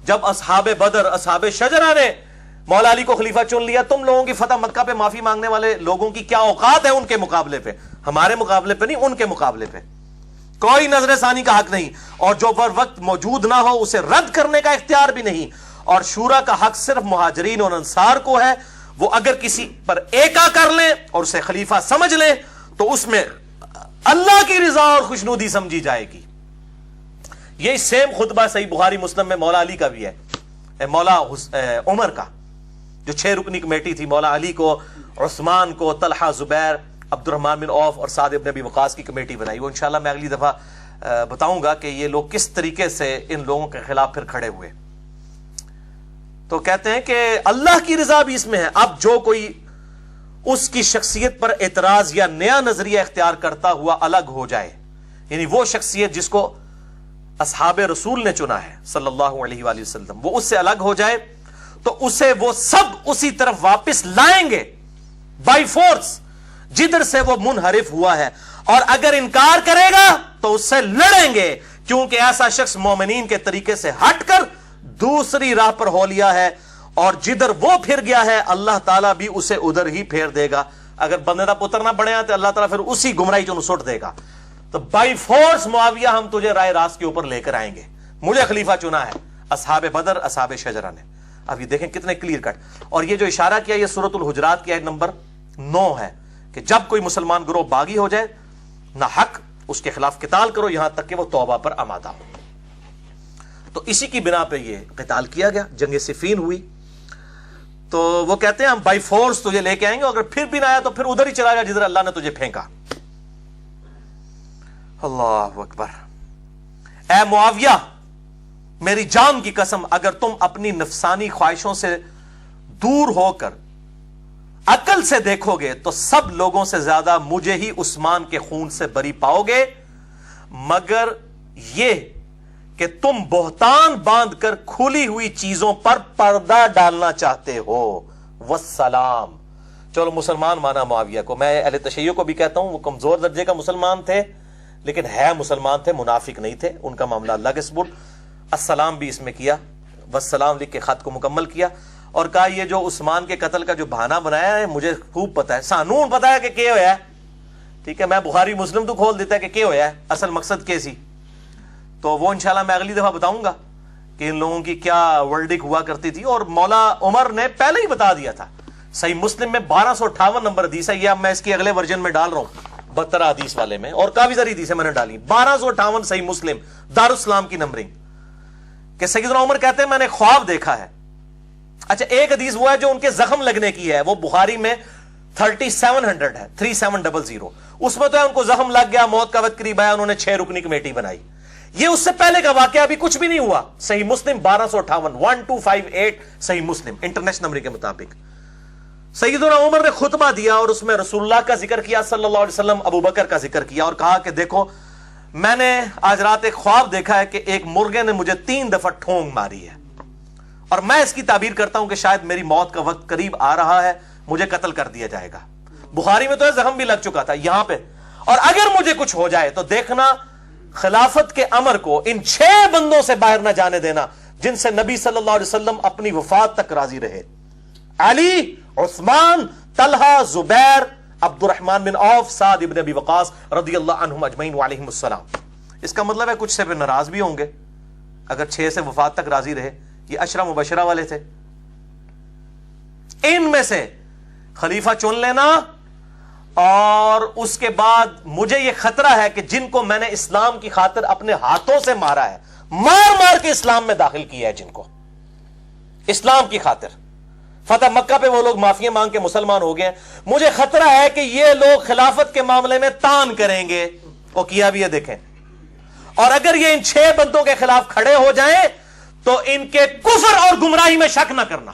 [SPEAKER 1] جب اصحاب بدر، اصحاب شجرہ نے مولا علی کو خلیفہ چن لیا، تم لوگوں کی فتح مکہ پہ معافی مانگنے والے لوگوں کی کیا اوقات ہے ان کے مقابلے پہ؟ ہمارے مقابلے پہ نہیں، ان کے مقابلے پہ کوئی نظر ثانی کا حق نہیں، اور جو پر وقت موجود نہ ہو اسے رد کرنے کا اختیار بھی نہیں۔ اور شورا کا حق صرف مہاجرین اور انصار کو ہے، وہ اگر کسی پر ایکا کر لیں اور اسے خلیفہ سمجھ لیں تو اس میں اللہ کی رضا اور خوشنودی سمجھی جائے گی۔ یہ سیم خطبہ صحیح بخاری مسلم میں مولا علی کا بھی ہے، مولا عمر کا، جو 6 رکنی کمیٹی تھی، مولا علی کو، عثمان کو، طلحہ، زبیر، عبد الرحمن بن عوف اور سعد ابن ابی وقاص کی کمیٹی بنائی۔ وہ انشاءاللہ میں اگلی دفعہ بتاؤں گا کہ یہ لوگ کس طریقے سے ان لوگوں کے خلاف پھر کھڑے ہوئے۔ تو کہتے ہیں کہ اللہ کی رضا بھی اس میں ہے۔ اب جو کوئی اس کی شخصیت پر اعتراض یا نیا نظریہ اختیار کرتا ہوا الگ ہو جائے، یعنی وہ شخصیت جس کو اصحاب رسول نے چنا ہے صلی اللہ علیہ وآلہ وسلم، وہ اس سے الگ ہو جائے تو اسے وہ سب اسی طرف واپس لائیں گے بائی فورس جدھر سے وہ منحرف ہوا ہے، اور اگر انکار کرے گا تو اس سے لڑیں گے، کیونکہ ایسا شخص مومنین کے طریقے سے ہٹ کر دوسری راہ پر ہو لیا ہے، اور جدھر وہ پھر گیا ہے اللہ تعالیٰ بھی اسے ادھر ہی پھیر دے گا. اگر بندے دا پتر نہ بنے تو اللہ تعالیٰ پھر اسی گمراہی چ سٹ دے گا. تو بائی فورس معاویہ ہم تجھے رائے راست کے اوپر لے کر آئیں گے, مجھے خلیفہ چنا ہے اصحاب بدر اصحاب شجرہ نے. اب یہ دیکھیں کتنے کلیئر کٹ. اور یہ جو اشارہ کیا یہ سورۃ الحجرات کی آیت نمبر 9 ہے کہ جب کوئی مسلمان گروہ باغی ہو جائے نہ حق اس کے خلاف قتال کرو یہاں تک کہ وہ توبہ پر آمادہ ہو. تو اسی کی بنا پہ یہ قتال کیا گیا, جنگ صفین ہوئی. تو وہ کہتے ہیں ہم بائی فورس تجھے لے کے آئیں گے, اگر پھر بھی نہ آیا تو پھر ادھر ہی چلا جا جدھر اللہ نے تجھے پھینکا. اللہ اکبر. اے معاویہ میری جان کی قسم اگر تم اپنی نفسانی خواہشوں سے دور ہو کر عقل سے دیکھو گے تو سب لوگوں سے زیادہ مجھے ہی عثمان کے خون سے بری پاؤ گے, مگر یہ کہ تم بہتان باندھ کر کھلی ہوئی چیزوں پر پردہ ڈالنا چاہتے ہو. والسلام. چلو مسلمان مانا معاویہ کو. میں اہل تشیع کو بھی کہتا ہوں وہ کمزور درجے کا مسلمان تھے لیکن ہے مسلمان تھے, منافق نہیں تھے. ان کا معاملہ اللہ کے سپرد. السلام بھی اس میں کیا, والسلام لکھ کے خط کو مکمل کیا اور کہا یہ جو عثمان کے قتل کا جو بہانہ بنایا ہے مجھے خوب پتا ہے, سانون پتا ہے کہ کیا ہوا ہے. ٹھیک ہے, میں بخاری مسلم تو کھول دیتا ہے کہ ہوا ہے, اصل مقصد کیسی. تو وہ انشاءاللہ میں اگلی دفعہ بتاؤں گا کہ ان لوگوں کی کیا ورلڈنگ ہوا کرتی تھی. اور مولا عمر نے پہلے ہی بتا دیا تھا. صحیح مسلم میں 1258 نمبر حدیث ہے, یہ اب میں اس کی اگلے ورژن میں ڈال رہا ہوں 72 حدیث والے میں, اور کافی ساری حدیثیں میں نے ڈالی. 1258 صحیح مسلم دارالاسلام کی نمبرنگ کہ سیدنا عمر کہتے ہیں میں نے خواب دیکھا ہے. اچھا ایک حدیث وہ ہے جو ان کے زخم لگنے کی ہے, وہ بخاری میں 3700 ہے 3700. اس میں تو ہے ان کو زخم لگ گیا, موت کا وقت قریب آیا, انہوں نے 6 رکنی کمیٹی بنائی. یہ اس سے پہلے کا واقعہ, ابھی کچھ بھی نہیں ہوا. صحیح مسلم 1258 1258 صحیح مسلم انٹرنیشنل نمبر کے مطابق. سیدنا عمر نے خطبہ دیا اور اس میں رسول اللہ کا ذکر کیا صلی اللہ علیہ وسلم, ابو بکر کا ذکر کیا اور کہا کہ دیکھو میں نے آج رات ایک خواب دیکھا ہے کہ ایک مرغے نے مجھے 3 دفعہ ٹھونگ ماری ہے اور میں اس کی تعبیر کرتا ہوں کہ شاید میری موت کا وقت قریب آ رہا ہے, مجھے قتل کر دیا جائے گا. بخاری میں تو ہے زخم بھی لگ چکا تھا یہاں پہ. اور اگر مجھے کچھ ہو جائے تو دیکھنا خلافت کے امر کو ان 6 بندوں سے باہر نہ جانے دینا جن سے نبی صلی اللہ علیہ وسلم اپنی وفات تک راضی رہے. علی, عثمان, طلحہ, زبیر, عبد الرحمن بن عوف, سعد ابن ابی وقاص رضی اللہ عنہم اجمعین وعلیہم السلام. اس کا مطلب ہے کچھ سے پھر ناراض بھی ہوں گے اگر 6 سے وفات تک راضی رہے. یہ عشرہ مبشرہ والے تھے. ان میں سے خلیفہ چن لینا, اور اس کے بعد مجھے یہ خطرہ ہے کہ جن کو میں نے اسلام کی خاطر اپنے ہاتھوں سے مارا ہے, مار مار کے اسلام میں داخل کیا ہے, جن کو اسلام کی خاطر فتح مکہ پہ وہ لوگ معافی مانگ کے مسلمان ہو گئے, مجھے خطرہ ہے کہ یہ لوگ خلافت کے معاملے میں تان کریں گے. وہ کیا بھی ہے دیکھیں. اور اگر یہ ان 6 بندوں کے خلاف کھڑے ہو جائیں تو ان کے کفر اور گمراہی میں شک نہ کرنا.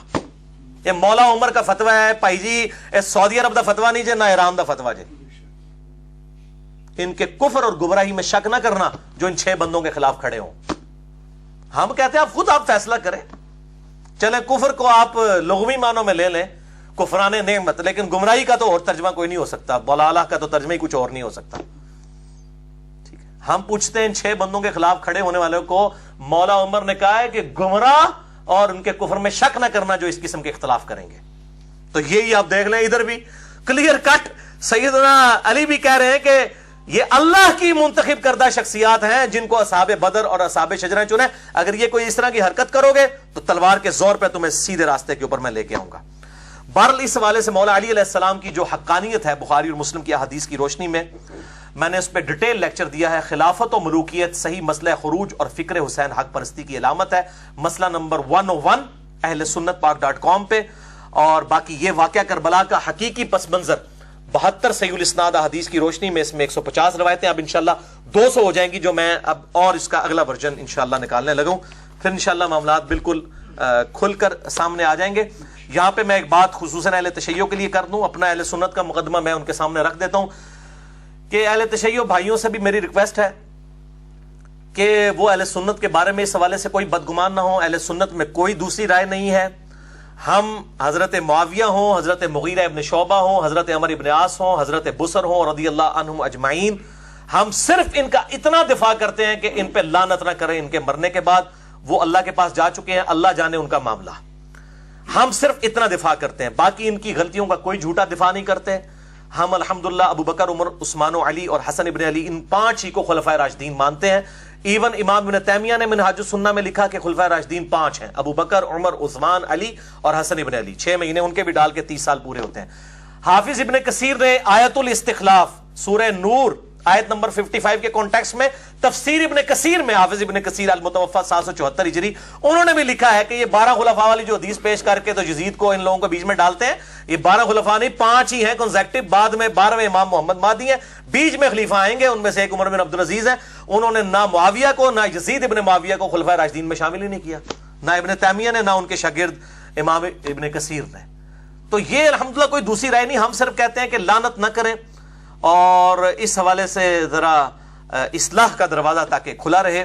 [SPEAKER 1] یہ مولا عمر کا فتویٰ ہے بھائی جی, سعودی عرب دا فتویٰ نہیں جے, نہ ایران دا فتویٰ جے. ان کے کفر اور گمراہی میں شک نہ کرنا جو ان 6 بندوں کے خلاف کھڑے ہوں. ہم کہتے ہیں آپ فیصلہ کریں. چلیں کفر کو آپ لغوی معنوں میں لے لیں, کفران نعمت, لیکن گمراہی کا تو اور ترجمہ کوئی نہیں ہو سکتا, ضلالہ کا تو ترجمہ ہی کچھ اور نہیں ہو سکتا. ٹھیک ہے, ہم پوچھتے ہیں ان 6 بندوں کے خلاف کھڑے ہونے والوں کو مولا عمر نے کہا ہے کہ گمراہ اور ان کے کفر میں شک نہ کرنا جو اس قسم کے اختلاف کریں گے. تو یہی آپ دیکھ لیں ادھر بھی کلیئر کٹ سیدنا علی بھی کہہ رہے ہیں کہ یہ اللہ کی منتخب کردہ شخصیات ہیں جن کو اصحاب بدر اور اصحاب شجرہ چنے. اگر یہ کوئی اس طرح کی حرکت کرو گے تو تلوار کے زور پہ تمہیں سیدھے راستے کے اوپر میں لے کے آؤں گا. بہرحال اس حوالے سے مولا علی علیہ السلام کی جو حقانیت ہے بخاری اور مسلم کی احادیث کی روشنی میں نے اس پہ ڈیٹیل لیکچر دیا ہے. خلافت و ملوکیت صحیح مسئلہ خروج اور فکر حسین حق پرستی کی علامت ہے, مسئلہ نمبر 101 اہل سنت پاک.com پہ. اور باقی یہ واقعہ کربلا کا حقیقی پس منظر 72 صحیح الاسناد حدیث کی روشنی میں, اس میں 150 روایتیں, اب انشاءاللہ 200 ہو جائیں گی جو میں اب اور اس کا اگلا ورژن انشاءاللہ نکالنے لگا ہوں. پھر انشاءاللہ معاملات بالکل کھل کر سامنے آ جائیں گے. یہاں پہ میں ایک بات خصوصاً اہل تشیع کے لیے کر دوں, اپنا اہل سنت کا مقدمہ میں ان کے سامنے رکھ دیتا ہوں کہ اہل تشیع بھائیوں سے بھی میری ریکویسٹ ہے کہ وہ اہل سنت کے بارے میں اس حوالے سے کوئی بدگمان نہ ہو. اہل سنت میں کوئی دوسری رائے نہیں ہے. ہم حضرت معاویہ ہوں, حضرت مغیرہ ابن شعبہ ہوں, حضرت عمر ابن عاص ہوں, حضرت بصر ہوں رضی اللہ عنہم اجمعین, ہم صرف ان کا اتنا دفاع کرتے ہیں کہ ان پہ لعنت نہ کریں. ان کے مرنے کے بعد وہ اللہ کے پاس جا چکے ہیں, اللہ جانے ان کا معاملہ. ہم صرف اتنا دفاع کرتے ہیں، باقی ان کی غلطیوں کا کوئی جھوٹا دفاع نہیں کرتے۔ ہم الحمدللہ ابو بکر، عمر، عثمان و علی اور حسن ابن علی، ان 5 ہی کو خلفائے راشدین مانتے ہیں۔ ایون امام ابن تیمیہ نے منہاج السنہ میں لکھا کہ خلفائے راشدین 5 ہیں، ابو بکر، عمر، عثمان، علی اور حسن ابن علی۔ 6 مہینے ان کے بھی ڈال کے 30 سال پورے ہوتے ہیں۔ حافظ ابن کثیر نے آیت الاستخلاف سورہ نور آیت نمبر 55 کے کانٹیکس میں تفسیر ابن کثیر میں، حافظ ابن کثیر المتوفی 774 ہجری، انہوں نے بھی لکھا ہے کہ یہ 12 خلفاء والی جو حدیث پیش کر کے تو یزید کو ان لوگوں کو بیچ میں ڈالتے ہیں، یہ 12 خلفاء نہیں 5 ہی ہیں کنزیکٹو، بعد میں 12ویں امام محمد مہدی ہیں، بیچ میں خلیفہ آئیں گے، ان میں سے ایک عمر بن عبدالعزیز ہے۔ انہوں نے نہ معاویہ کو نہ یزید ابن معاویہ کو خلفائے راشدین میں شامل ہی نہیں کیا، نہ ابن تیمیہ نے، نہ ان کے شاگرد امام ابن کثیر نے۔ تو یہ الحمدللہ کوئی دوسری رائے نہیں، ہم صرف کہتے ہیں کہ لعنت نہ کریں، اور اس حوالے سے ذرا اصلاح کا دروازہ تاکہ کھلا رہے۔